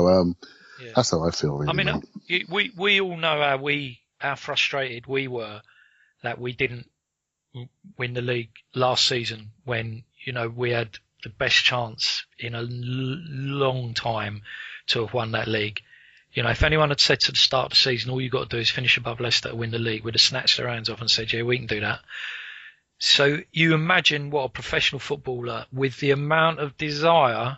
Speaker 6: how I feel. Really,
Speaker 5: I mean, we all know how frustrated we were that we didn't win the league last season when, you know, we had the best chance in a long time to have won that league. You know, if anyone had said to the start of the season, all you've got to do is finish above Leicester to win the league, we'd have snatched their hands off and said, yeah, we can do that. So you imagine what a professional footballer, with the amount of desire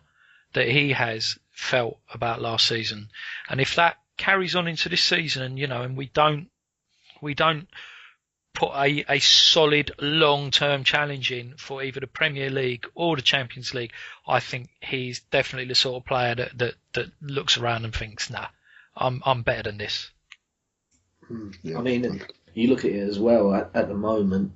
Speaker 5: that he has, felt about last season. And if that carries on into this season, and, you know, and we don't put a solid long-term challenge in for either the Premier League or the Champions League, I think he's definitely the sort of player that looks around and thinks, nah, I'm better than this.
Speaker 3: I mean, you look at it as well at the moment.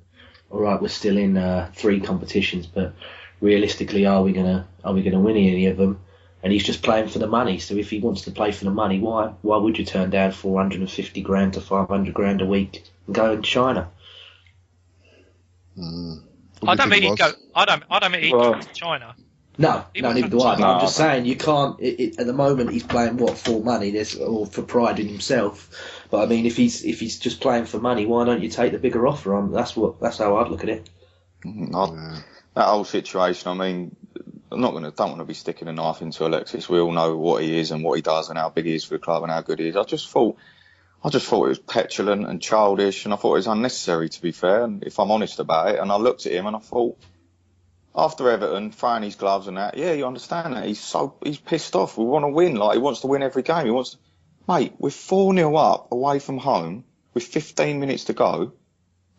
Speaker 3: All right, we're still in 3 competitions, but realistically, are we gonna win any of them? And he's just playing for the money. So if he wants to play for the money, why would you turn down 450 grand to 500 grand a week and go in China?
Speaker 5: I don't mean he'd go to China.
Speaker 3: No, neither do I. But I'm just saying you can't. At the moment, he's playing for money, or for pride in himself. But I mean, if he's just playing for money, why don't you take the bigger offer? That's how I'd look at it.
Speaker 4: That whole situation. I mean, don't want to be sticking a knife into Alexis. We all know what he is and what he does and how big he is for the club and how good he is. I just thought I just thought it was petulant and childish, and I thought it was unnecessary, to be fair, and if I'm honest about it. And I looked at him and I thought, after Everton throwing his gloves and that, yeah, you understand that he's pissed off. We want to win, like he wants to win every game. Mate, we're 4-0 up away from home with 15 minutes to go.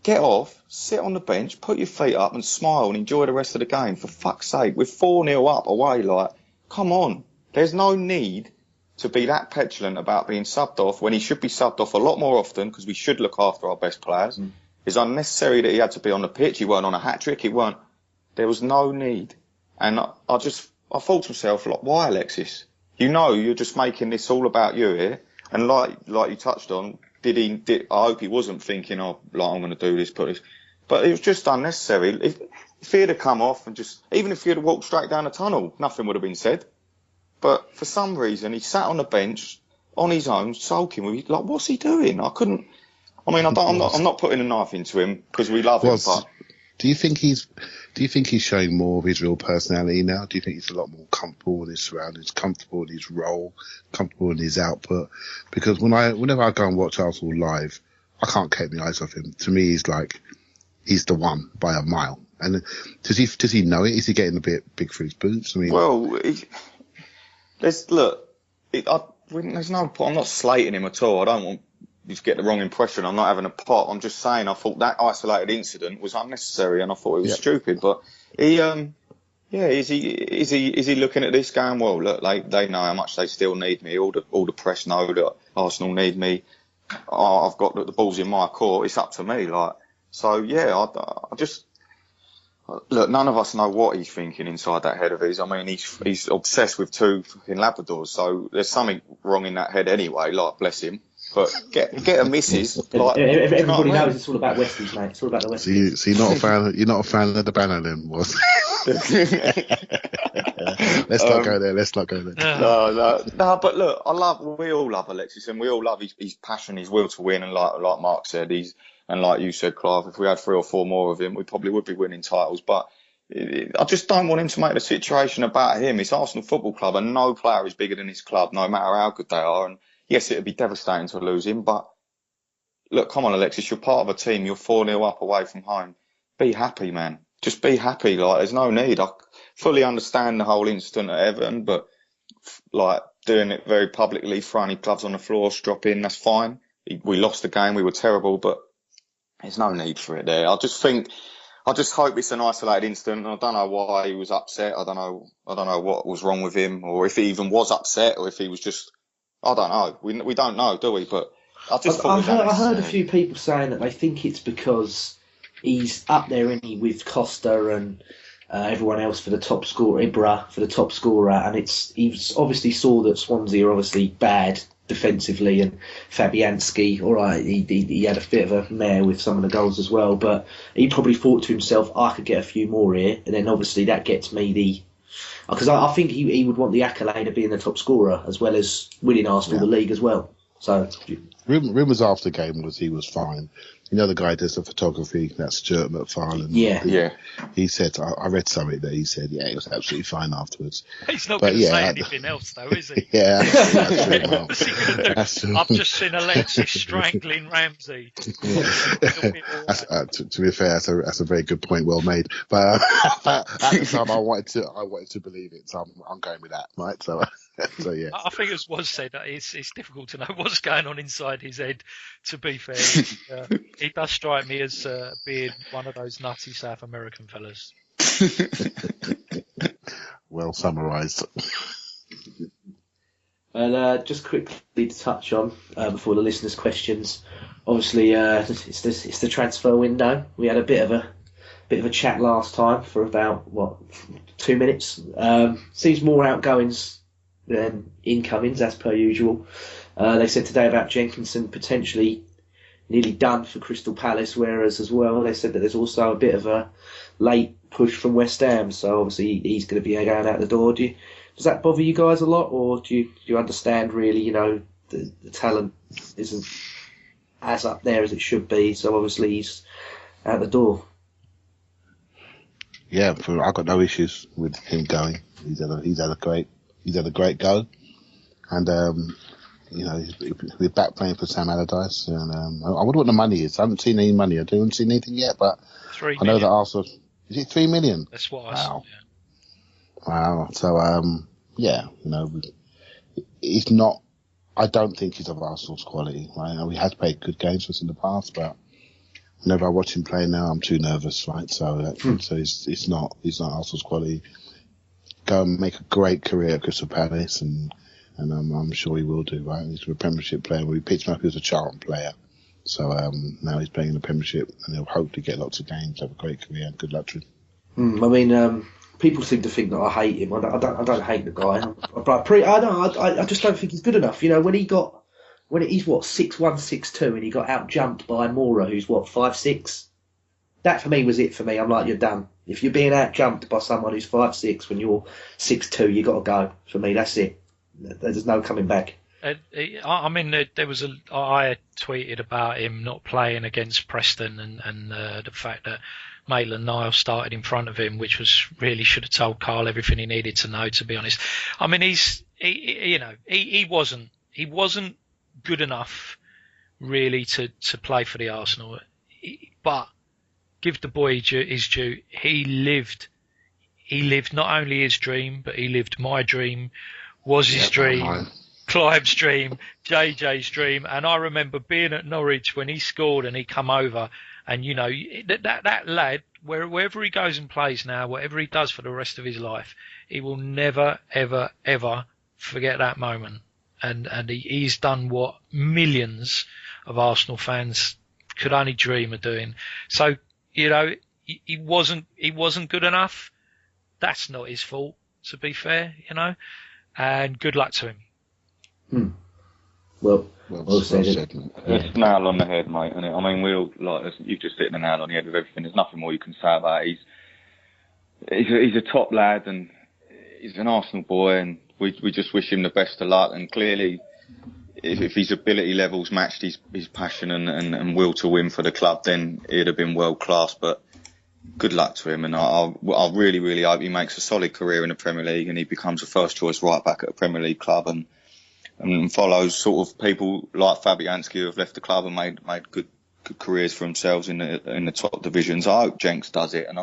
Speaker 4: Get off, sit on the bench, put your feet up and smile and enjoy the rest of the game. For fuck's sake, we're 4-0 up away. Like, come on. There's no need to be that petulant about being subbed off when he should be subbed off a lot more often, because we should look after our best players. It's unnecessary that he had to be on the pitch. He weren't on a hat-trick. There was no need. And I thought to myself, like, why, Alexis? You know, you're just making this all about you here. And like you touched on, I hope he wasn't thinking, I'm going to do this, put this. But it was just unnecessary. If he had come off and even if he had walked straight down the tunnel, nothing would have been said. But for some reason, he sat on the bench on his own, sulking. Like, what's he doing? I'm not putting a knife into him because we love him, but.
Speaker 6: Do you think he's showing more of his real personality now? Do you think he's a lot more comfortable in his surroundings, comfortable in his role, comfortable in his output? Because whenever I go and watch Arsenal live, I can't take my eyes off him. To me, he's the one by a mile. And does he know it? Is he getting a bit big for his boots? I mean,
Speaker 4: there's no point. I'm not slating him at all. I don't want you to get the wrong impression. I'm not having a pop. I'm just saying I thought that isolated incident was unnecessary and I thought it was stupid. But is he looking at this going, well, look, they know how much they still need me. All the press know that Arsenal need me. I've got the ball's in my court. It's up to me. Like, so yeah, I just look. None of us know what he's thinking inside that head of his. I mean, he's obsessed with 2 fucking Labradors. So there's something wrong in that head anyway. Like, bless him. But get a missus. Like,
Speaker 3: everybody knows it's all about Westies, mate. It's all about the Westies.
Speaker 6: So you're not a fan of the banner then, was? Let's not go there.
Speaker 4: No. But look, we all love Alexis, and we all love his passion, his will to win. And like Mark said, and like you said, Clive, if we had 3 or 4 more of him, we probably would be winning titles. But I just don't want him to make the situation about him. It's Arsenal Football Club, and no player is bigger than his club, no matter how good they are. And yes, it would be devastating to lose him, but look, come on, Alexis, you're part of a team. You're 4-0 up away from home. Be happy, man. Just be happy. Like, there's no need. I fully understand the whole incident at Everton, but like doing it very publicly, throwing his gloves on the floor, dropping, that's fine. We lost the game. We were terrible, but there's no need for it there. I just hope it's an isolated incident. I don't know why he was upset. I don't know what was wrong with him, or if he even was upset, or if he was just. I don't know. We don't know, do we? But I
Speaker 3: heard a few people saying that they think it's because he's up there, isn't he, with Costa and everyone else for the top scorer, Ibra for the top scorer, and he obviously saw that Swansea are obviously bad defensively, and Fabianski, all right, he had a bit of a mare with some of the goals as well, but he probably thought to himself, I could get a few more here, and then obviously that gets me because I think he would want the accolade of being the top scorer as well as winning Arsenal the league as well. So
Speaker 6: rumours after the game was he was fine. You know the guy does the photography, that's Stuart McFarlane.
Speaker 3: Yeah.
Speaker 6: He said, I read something that he said, he was absolutely fine afterwards.
Speaker 5: He's not going to say anything else, though, is he?
Speaker 6: Yeah, that's true.
Speaker 5: I've just seen Alexis strangling Ramsey.
Speaker 6: To be fair, that's a very good point, well made. But at the time, I wanted to believe it, so I'm going with that, right? So yeah.
Speaker 5: I think as was said, it's difficult to know what's going on inside his head. To be fair, he does strike me as being one of those nutty South American fellas.
Speaker 6: Well summarised.
Speaker 3: And just quickly to touch on before the listeners' questions, obviously it's the transfer window. We had a bit of a chat last time for about 2 minutes. Seems more outgoings than incomings as per usual. They said today about Jenkinson potentially nearly done for Crystal Palace, whereas as well they said that there's also a bit of a late push from West Ham, so obviously he's going to be going out the door. Does that bother you guys a lot, or do you understand really, the talent isn't as up there as it should be, so obviously he's out the door?
Speaker 6: Yeah, I've got no issues with him going. He's had a great go, and we're back playing for Sam Allardyce, and I wonder what the money is. I haven't seen any money. I haven't seen anything yet, but
Speaker 5: 3
Speaker 6: I know
Speaker 5: million.
Speaker 6: that Arsenal. Is it 3 million?
Speaker 5: That's what I saw. Yeah.
Speaker 6: Wow. So he's not. I don't think he's of Arsenal's quality. Right? We had played good games for us in the past, but whenever I watch him play now, I'm too nervous. Right. So it's not Arsenal's quality. Go and make a great career at Crystal Palace, and I'm sure he will do. Right. He's a Premiership player. We picked him up as a Charlton player. So now he's playing in the Premiership, and he'll hopefully get lots of games, have a great career, and good luck to him.
Speaker 3: I mean, people seem to think that I hate him. I don't hate the guy. I just don't think he's good enough. You know, when he's 6'1", 6'2", and he got out jumped by Mora, who's 5'6". That for me was it for me. I'm like, you're done. If you're being out jumped by someone who's 5'6" when you're 6'2", you got to go. For me, that's it. There's no coming back.
Speaker 5: I mean, there was I tweeted about him not playing against Preston and the fact that Maitland-Niles started in front of him, which was really should have told Carl everything he needed to know. To be honest, I mean, he wasn't good enough really to play for the Arsenal, but give the boy his due. He lived not only his dream, but he lived my dream, was his dream. Clive's dream, JJ's dream, and I remember being at Norwich when he scored and he come over, and that lad, wherever he goes and plays now, whatever he does for the rest of his life, he will never, ever, ever forget that moment. And he's done what millions of Arsenal fans could only dream of doing. So he wasn't good enough. That's not his fault, to be fair, and good luck to him.
Speaker 3: Well said.
Speaker 7: It's nail on the head, mate. And I mean, you've just hit the nail on the head with everything. There's nothing more you can say about it. He's a top lad, and he's an Arsenal boy, and we just wish him the best of luck. And clearly, if his ability levels matched his passion and will to win for the club, then he'd have been world class. But good luck to him, and I really, really hope he makes a solid career in the Premier League and he becomes a first choice right back at a Premier League club and follows sort of people like Fabianski who have left the club and made good careers for themselves in the top divisions. I hope Jenks does it, and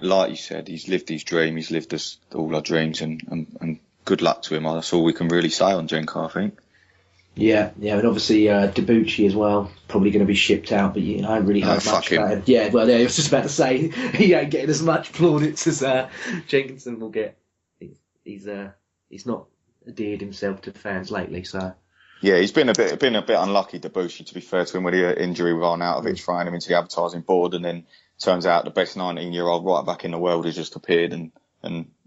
Speaker 7: like you said, he's lived his dream, he's lived all our dreams, and good luck to him. That's all we can really say on Jenks, I think. Yeah,
Speaker 3: and obviously Debuchy as well, probably going to be shipped out, but I don't really heard much about him. Yeah, well, I was just about to say he ain't getting as much plaudits as Jenkinson will get. He's not endeared himself to fans lately, so.
Speaker 4: Yeah, he's been a bit unlucky, Debuchy, to be fair to him, with the injury with Arnautovic throwing him into the advertising board, and then turns out the best 19-year-old right back in the world has just appeared and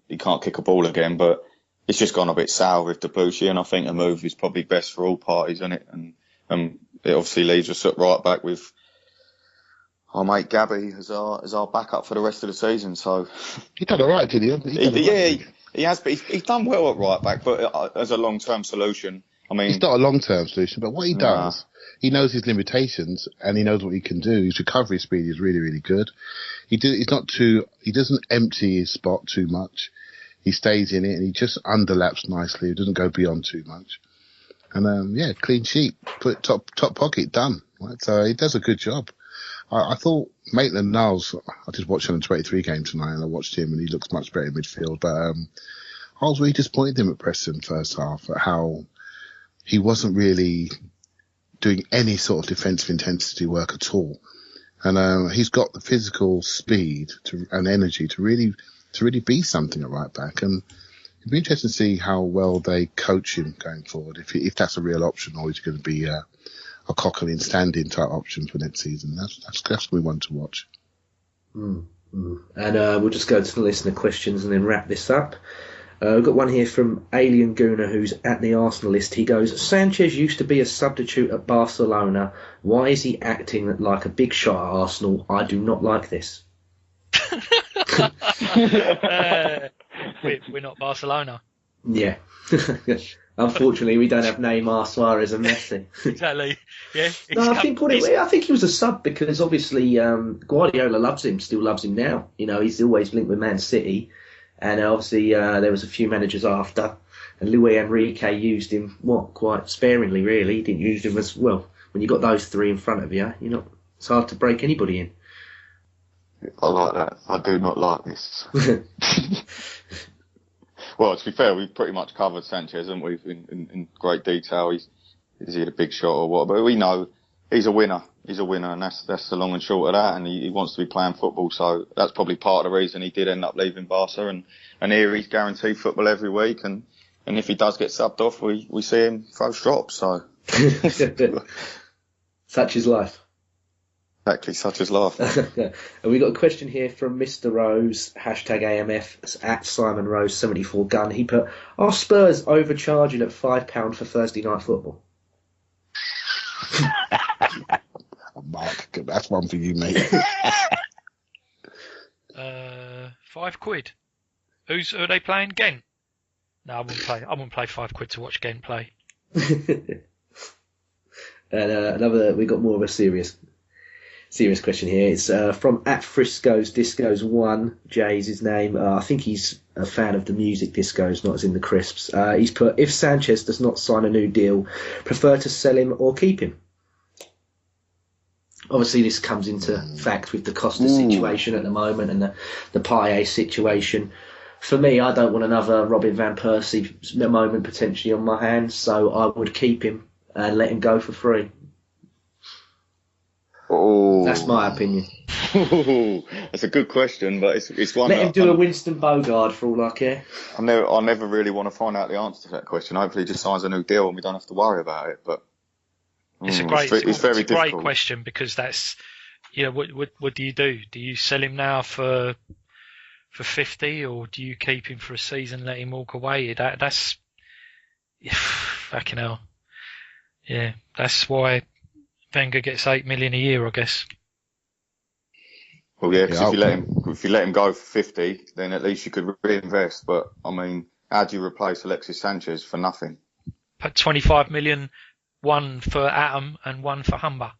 Speaker 4: he can't kick a ball again, but it's just gone a bit sour with Debuchy, and I think a move is probably best for all parties, isn't it? And it obviously leaves us at right back with our mate Gabby as our backup for the rest of the season. So
Speaker 6: he done all right, did he?
Speaker 4: He has, but he's done well at right back. But as a long-term solution, I mean,
Speaker 6: it's not a long-term solution. But what he does, he knows his limitations and he knows what he can do. His recovery speed is really, really good. He doesn't empty his spot too much. He stays in it and he just underlaps nicely. He doesn't go beyond too much. And clean sheet, put top pocket, done. Right? So he does a good job. I thought Maitland-Niles, I just watched him in the 23 game tonight and I watched him and he looks much better in midfield. But I was really disappointed in him at Preston first half at how he wasn't really doing any sort of defensive intensity work at all. And he's got the physical speed and energy to really be something at right back. And it'd be interesting to see how well they coach him going forward, if that's a real option or he's going to be a Coquelin stand-in type option for next season. That's what we want to watch.
Speaker 3: And we'll just go to the listener questions and then wrap this up. We've got one here from Alien Gooner, who's at the Arsenal list. He goes, Sanchez used to be a substitute at Barcelona. Why is he acting like a big shot at Arsenal? I do not like this.
Speaker 5: We're not Barcelona.
Speaker 3: Yeah. Unfortunately, we don't have Neymar, Suarez, and Messi.
Speaker 5: Exactly. Yeah.
Speaker 3: No, I think he was a sub because obviously Guardiola loves him, still loves him now. He's always linked with Man City, and obviously there was a few managers after, And Luis Enrique used him, quite sparingly, really. He didn't use him as well. When you've got those three in front of you, it's hard to break anybody in.
Speaker 7: I like that. I do not like this. Well, to be fair, we've pretty much covered Sanchez, haven't we, in great detail. Is he a big shot or what? But we know he's a winner. He's a winner, and that's the long and short of that. And he wants to be playing football, so that's probably part of the reason he did end up leaving Barca. And here he's guaranteed football every week. And if he does get subbed off, we see him throw strops. So
Speaker 3: such is life.
Speaker 7: Exactly, such is life.
Speaker 3: And we got a question here from Mr. Rose, #AMF, at Simon Rose 74 Gun. He put, are Spurs overcharging at £5 for Thursday night football?
Speaker 6: Mark, that's one for you, mate.
Speaker 5: £5. Who are they playing? Ghent? No, I wouldn't pay £5 to watch Ghent play.
Speaker 3: And we got more of a serious question here. It's from at Frisco's Discos 1. Jay's his name. I think he's a fan of the music Discos, not as in the crisps. He's put, if Sanchez does not sign a new deal, prefer to sell him or keep him? Obviously, this comes into fact with the Costa situation at the moment and the Payet situation. For me, I don't want another Robin Van Persie moment potentially on my hands, so I would keep him and let him go for free.
Speaker 7: Oh,
Speaker 3: that's my opinion.
Speaker 7: That's a good question, but it's one.
Speaker 3: Let him do a Winston Bogard for all I care.
Speaker 7: I never really want to find out the answer to that question. Hopefully, he just signs a new deal and we don't have to worry about it. But
Speaker 5: it's a great question, because that's, what do you do? Do you sell him now for 50, or do you keep him for a season, let him walk away? That's fucking hell. Yeah, that's why Wenger gets $8 million a year, I guess.
Speaker 7: Well, yeah, because if you let him go for 50, then at least you could reinvest. But I mean, how do you replace Alexis Sanchez for nothing?
Speaker 5: Put 25 million, one for Atom and one for Humber.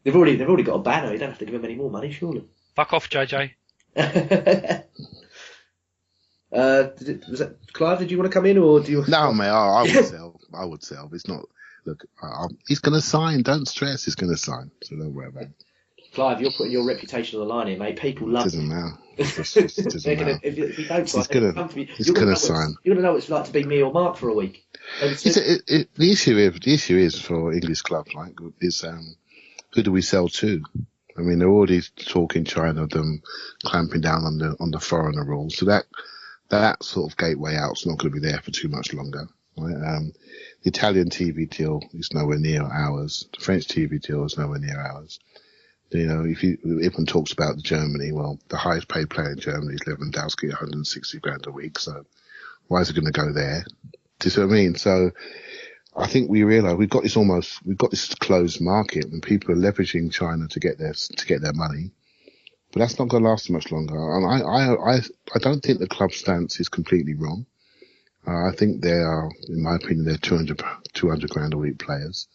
Speaker 3: They've already got a banner. You don't have to give them any more money, surely.
Speaker 5: Fuck off, JJ.
Speaker 3: Was that Clive? Did you want to come in, or do you?
Speaker 6: No, mate. I would sell. I would sell. It's not. Look, he's going to sign. Don't stress. He's going to sign. So don't worry about it.
Speaker 3: Clive, you're putting your reputation on the line here, mate. People love
Speaker 6: it. Doesn't matter. If
Speaker 3: you don't sign,
Speaker 6: he's going to sign.
Speaker 3: You're going to know what it's like to be me or Mark for a week.
Speaker 6: The issue is for English clubs, right? Is who do we sell to? I mean, they're already talking China, them clamping down on the foreigner rules. So that sort of gateway out's not going to be there for too much longer. Right? The Italian TV deal is nowhere near ours. The French TV deal is nowhere near ours. If everyone talks about Germany, well, the highest paid player in Germany is Lewandowski, 160 grand a week. So why is it going to go there? Do you see what I mean? So I think we realise we've got this closed market, and people are leveraging China to get their money. But that's not going to last much longer. And I don't think the club stance is completely wrong. I think they are, in my opinion, they're 200 grand a week players.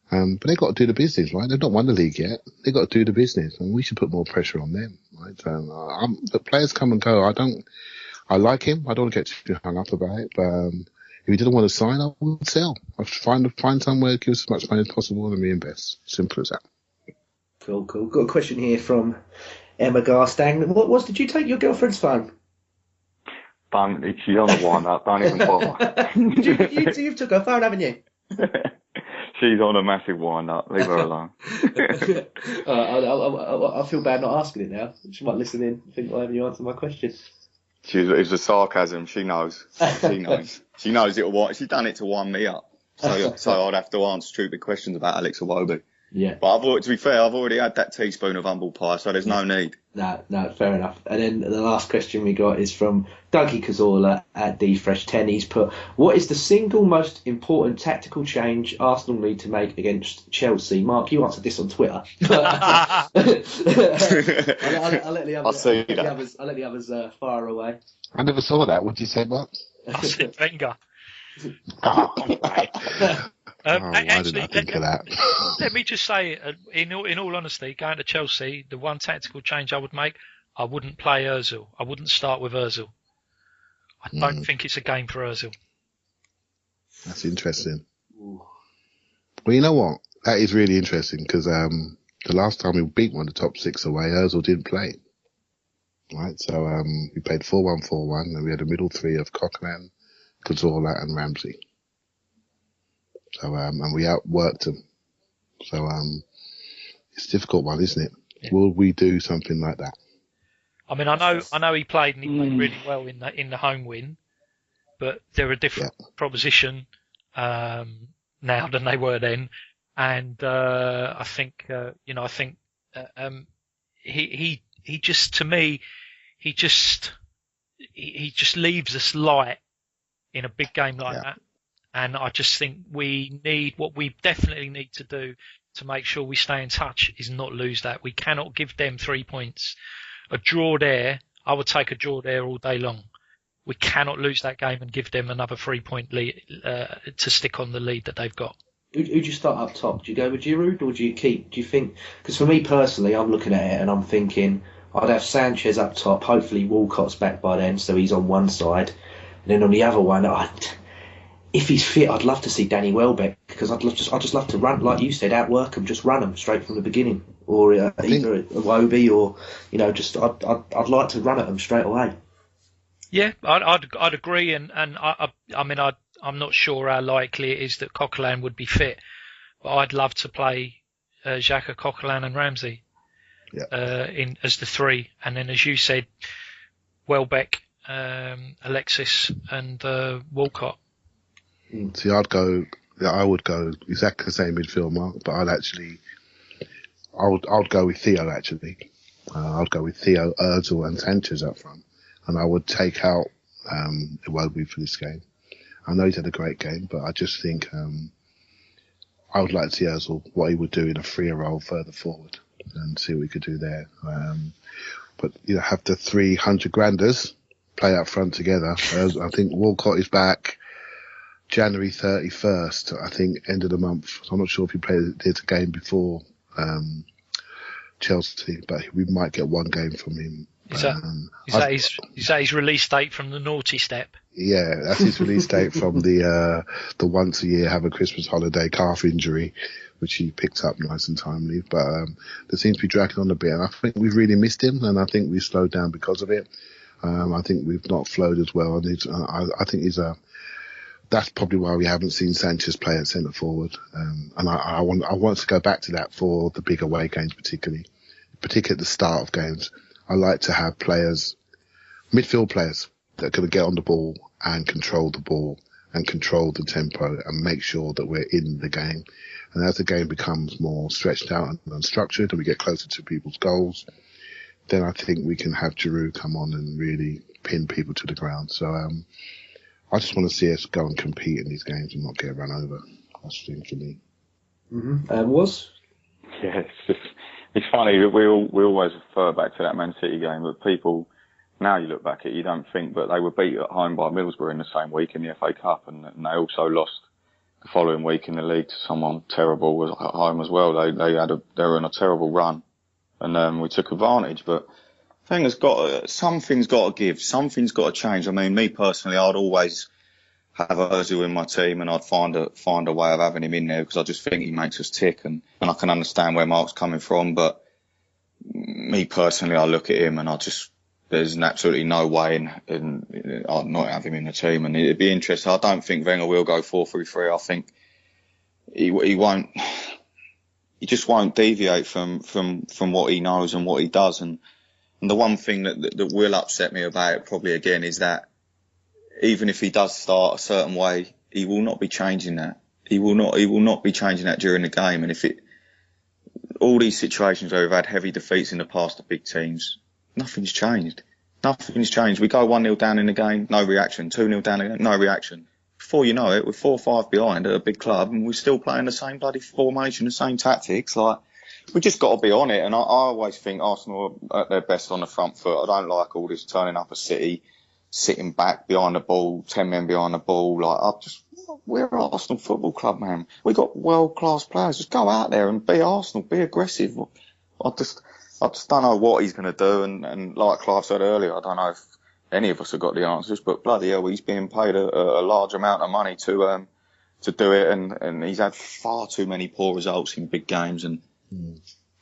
Speaker 6: But they've got to do the business, right? They've not won the league yet. They've got to do the business, and we should put more pressure on them, right? The players come and go. I like him. I don't want to get too hung up about it, but if he didn't want to sign, I would sell. I'd find somewhere that gives as much money as possible and reinvest. Simple as that.
Speaker 3: Cool. Got a question here from Emma Garstang. Did you take your girlfriend's phone?
Speaker 7: She's on the wind up. Don't even bother.
Speaker 3: You've took her phone, haven't you?
Speaker 7: She's on a massive wind up. Leave her alone.
Speaker 3: I feel bad not asking it now. She might listen in and think, why haven't you answered my question?
Speaker 7: It's a sarcasm. She knows. She knows it'll. She's done it to wind me up. So I'd have to answer stupid questions about Alex Iwobi.
Speaker 3: Yeah.
Speaker 7: But to be fair, I've already had that teaspoon of humble pie, so there's no need.
Speaker 3: No, fair enough. And then the last question we got is from Dougie Cazorla at DFresh10. He's put, what is the single most important tactical change Arsenal need to make against Chelsea? Mark, you answered this on Twitter. I'll let the others fire away.
Speaker 6: I never saw that. What did you say, Mark?
Speaker 5: I said Wenger.
Speaker 6: Why did I think of that?
Speaker 5: Let me just say, in all honesty, going to Chelsea, the one tactical change I would make, I wouldn't play Ozil. I wouldn't start with Ozil. I don't think it's a game for Ozil.
Speaker 6: That's interesting. Well, you know what? That is really interesting because the last time we beat one of the top 6 away, Ozil didn't play. Right, so we played 4-1-4-1, and we had a middle three of Coquelin, Cazorla, and Ramsey. So and we outworked them. So it's a difficult one, isn't it? Yeah. Will we do something like that?
Speaker 5: I mean, I know he played and he played really well in the home win, but they're a different proposition now than they were then, and I think he just, to me, he just leaves us light in a big game like that, and I just think what we definitely need to do to make sure we stay in touch is not lose that. We cannot give them 3 points. A draw there, I would take a draw there all day long. We cannot lose that game and give them another 3-point lead to stick on the lead that they've got.
Speaker 3: Who do you start up top? Do you go with Giroud or do you keep? Do you think? Because for me personally, I'm looking at it and I'm thinking I'd have Sanchez up top. Hopefully Walcott's back by then, so he's on one side, and then on the other one, if he's fit, I'd love to see Danny Welbeck because I'd just love to run, like you said, outwork him, just run him straight from the beginning, or either Iwobi or I'd like to run at him straight away.
Speaker 5: Yeah, I'd agree, and I'm not sure how likely it is that Coquelin would be fit, but I'd love to play Xhaka, Coquelin, and Ramsey in as the three, and then as you said, Welbeck, Alexis, and Walcott.
Speaker 6: See, I would go exactly the same midfield, Mark, but I'd go with Theo actually. I'd go with Theo, Ozil, and Sanchez up front, and I would take out Iwobi for this game. I know he's had a great game, but I just think I would like to see Ozil, what he would do in a freer role further forward and see what we could do there. But have the 300 granders play up front together. I think Walcott is back January 31st, I think, end of the month. So I'm not sure if he did a game before Chelsea, but we might get one game from him.
Speaker 5: Is that his release date from the naughty step?
Speaker 6: Yeah, that's his release date from the once a year have a Christmas holiday calf injury, which he picked up nice and timely. But there seems to be dragging on a bit, and I think we've really missed him, and I think we've slowed down because of it. I think we've not flowed as well, and I think that's probably why we haven't seen Sanchez play at centre forward. And I want to go back to that for the big away games, particularly at the start of games. I like to have midfield players that are going to get on the ball and control the ball and control the tempo and make sure that we're in the game. And as the game becomes more stretched out and unstructured and we get closer to people's goals, then I think we can have Giroud come on and really pin people to the ground. So I just want to see us go and compete in these games and not get run over. That's the thing for me.
Speaker 3: Mm-hmm. Was?
Speaker 7: Yeah, it's funny that we always refer back to that Man City game, but people, now you look back at it, you don't think, but they were beat at home by Middlesbrough in the same week in the FA Cup, and they also lost the following week in the league to someone terrible at home as well. They were in a terrible run, and we took advantage. But something's got to give, something's got to change. I mean, me personally, I'd always have Ozil in my team, and I'd find a way of having him in there because I just think he makes us tick, and I can understand where Mark's coming from. But me personally, I look at him and there's absolutely no way in I'd not have him in the team, and it'd be interesting. I don't think Wenger will go 4-3-3. I think he won't. He just won't deviate from what he knows and what he does. And the one thing that will upset me about it probably again is that even if he does start a certain way, he will not be changing that. He will not be changing that during the game. And all these situations where we've had heavy defeats in the past to big teams, nothing's changed. Nothing's changed. We go 1-0 down in the game, no reaction. 2-0 down in the game, no reaction. Before you know it, we're 4-5 behind at a big club, and we're still playing the same bloody formation, the same tactics. Like, we just got to be on it. And I always think Arsenal are at their best on the front foot. I don't like all this turning up a City, sitting back behind the ball, 10 men behind the ball. We're Arsenal Football Club, man. We got world-class players. Just go out there and be Arsenal, be aggressive. I just don't know what he's going to do. And like Clive said earlier, I don't know if
Speaker 4: any of us have got the answers, but bloody hell, he's being paid a large amount of money to do it, and he's had far too many poor results in big games, and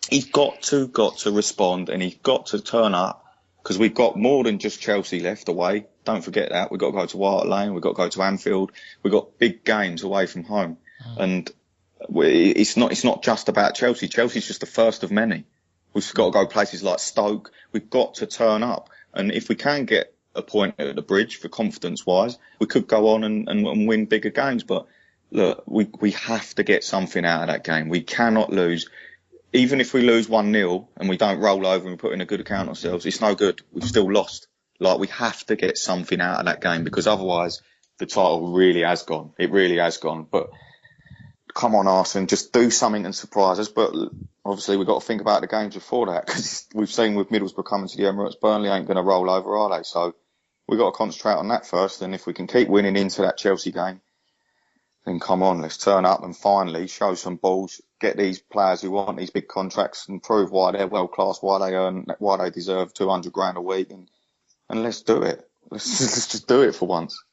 Speaker 4: he's got to respond, and he's got to turn up, because we've got more than just Chelsea left away. Don't forget that. We've got to go to White Lane, we've got to go to Anfield, we've got big games away from home, and it's not just about Chelsea. Chelsea's just the first of many. We've got to go places like Stoke. We've got to turn up, and if we can get a point at the bridge for confidence-wise, we could go on and win bigger games. But look, we have to get something out of that game. We cannot lose. Even if we lose 1-0 and we don't roll over and we put in a good account ourselves, it's no good. We've still lost. Like, we have to get something out of that game, because otherwise the title really has gone. It really has gone. But come on, Arsenal, just do something and surprise us. But obviously we've got to think about the games before that, because we've seen with Middlesbrough coming to the Emirates, Burnley ain't going to roll over, are they? So we've got to concentrate on that first. And if we can keep winning into that Chelsea game, then come on, let's turn up and finally show some balls, get these players who want these big contracts and prove why they're world class, why they deserve 200 grand a week, and let's do it. Let's just do it for once.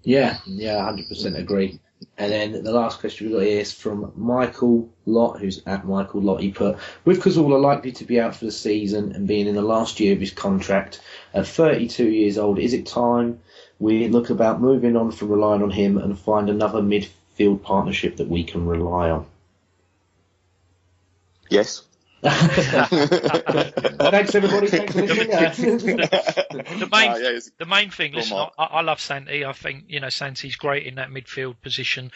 Speaker 3: Yeah, 100% agree. And then the last question we got here is from Michael Lott, who's at Michael Lott. He put, with Cazorla likely to be out for the season and being in the last year of his contract, at 32 years old, is it time we look about moving on from relying on him and find another midfield partnership that we can rely on?
Speaker 4: Yes.
Speaker 3: Thanks, everybody. Thanks for listening.
Speaker 5: The main thing, listen, I love Santi. I think, Santi's great in that midfield position,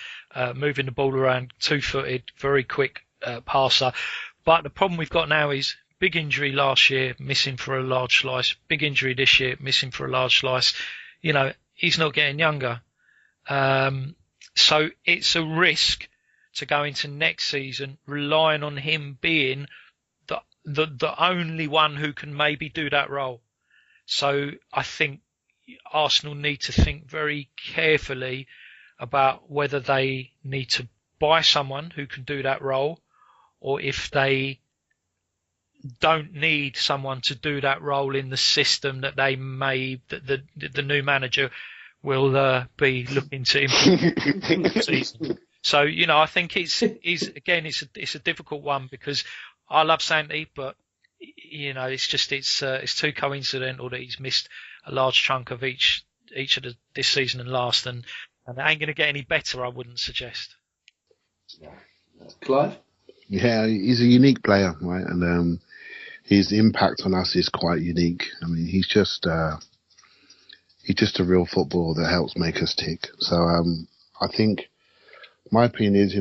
Speaker 5: moving the ball around, 2-footed, very quick passer. But the problem we've got now is big injury last year, missing for a large slice. Big injury this year, missing for a large slice. He's not getting younger. So it's a risk to go into next season relying on him being the only one who can maybe do that role. So I think Arsenal need to think very carefully about whether they need to buy someone who can do that role, or if they don't need someone to do that role in the system that they the new manager will be looking to implement next season. So I think it's a difficult one, because I love Santi, but it's too coincidental that he's missed a large chunk of each of this season and last, and it ain't going to get any better, I wouldn't suggest.
Speaker 3: Clive?
Speaker 6: Yeah, he's a unique player, right? And his impact on us is quite unique. I mean, he's just a real footballer that helps make us tick. So I think my opinion is,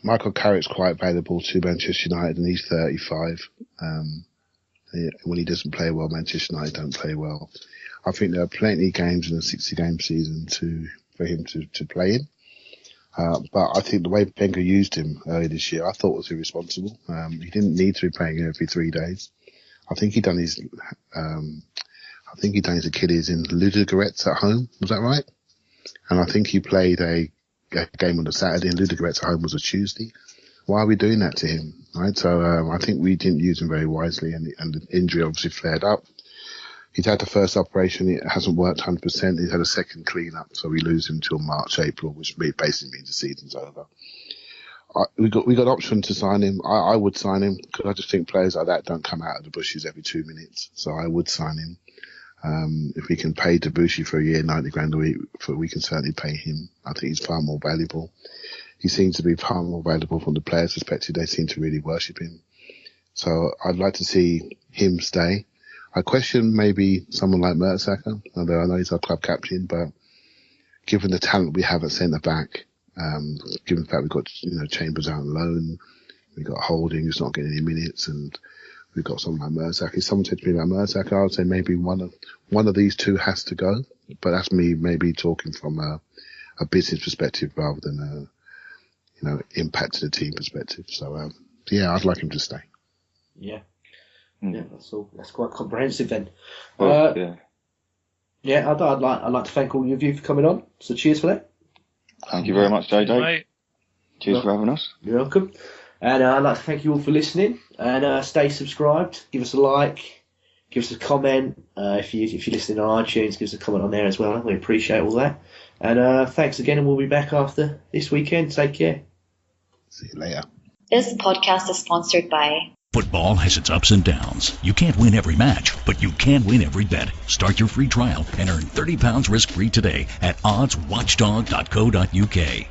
Speaker 6: Michael Carrick's quite valuable to Manchester United, and he's 35. When he doesn't play well, Manchester United don't play well. I think there are plenty of games in a 60-game season for him to play in. But I think the way Wenger used him earlier this year, I thought was irresponsible. He didn't need to be playing every 3 days. I think he done his Achilles in Ludogorets at home. Was that right? And I think he played a game on a Saturday, and Ludogorets at home was a Tuesday. Why are we doing that to him? Right. So I think we didn't use him very wisely, and the injury obviously flared up. He's had the first operation. It hasn't worked 100%. He's had a second clean-up, so we lose him till March, April, which basically means the season's over. We got option to sign him. I would sign him, because I just think players like that don't come out of the bushes every 2 minutes. So I would sign him. If we can pay Debussy for a year, 90 grand a week, we can certainly pay him. I think he's far more valuable. He seems to be far more valuable from the players' perspective. They seem to really worship him. So I'd like to see him stay. I question maybe someone like Mertesacker, although I know he's our club captain, but given the talent we have at centre back, given the fact we've got Chambers out on loan, we've got Holding who's not getting any minutes, and we've got someone like Mertesacker. If someone said to me about Mertesacker, I would say maybe one of these two has to go, but that's me maybe talking from a business perspective rather than impact to the team perspective. So I'd like him to stay.
Speaker 3: Yeah. Yeah, that's all. That's quite comprehensive then.
Speaker 4: Well,
Speaker 3: I'd like to thank all of you for coming on. So cheers for that.
Speaker 4: Thank you very much, JJ.
Speaker 5: Mate.
Speaker 4: Cheers for having us.
Speaker 3: You're welcome. And I'd like to thank you all for listening. And stay subscribed. Give us a like. Give us a comment. If you're listening on iTunes, give us a comment on there as well. We appreciate all that. And thanks again, and we'll be back after this weekend. Take care.
Speaker 6: See you later.
Speaker 1: This podcast is sponsored by...
Speaker 2: Football has its ups and downs. You can't win every match, but you can win every bet. Start your free trial and earn £30 risk-free today at oddswatchdog.co.uk.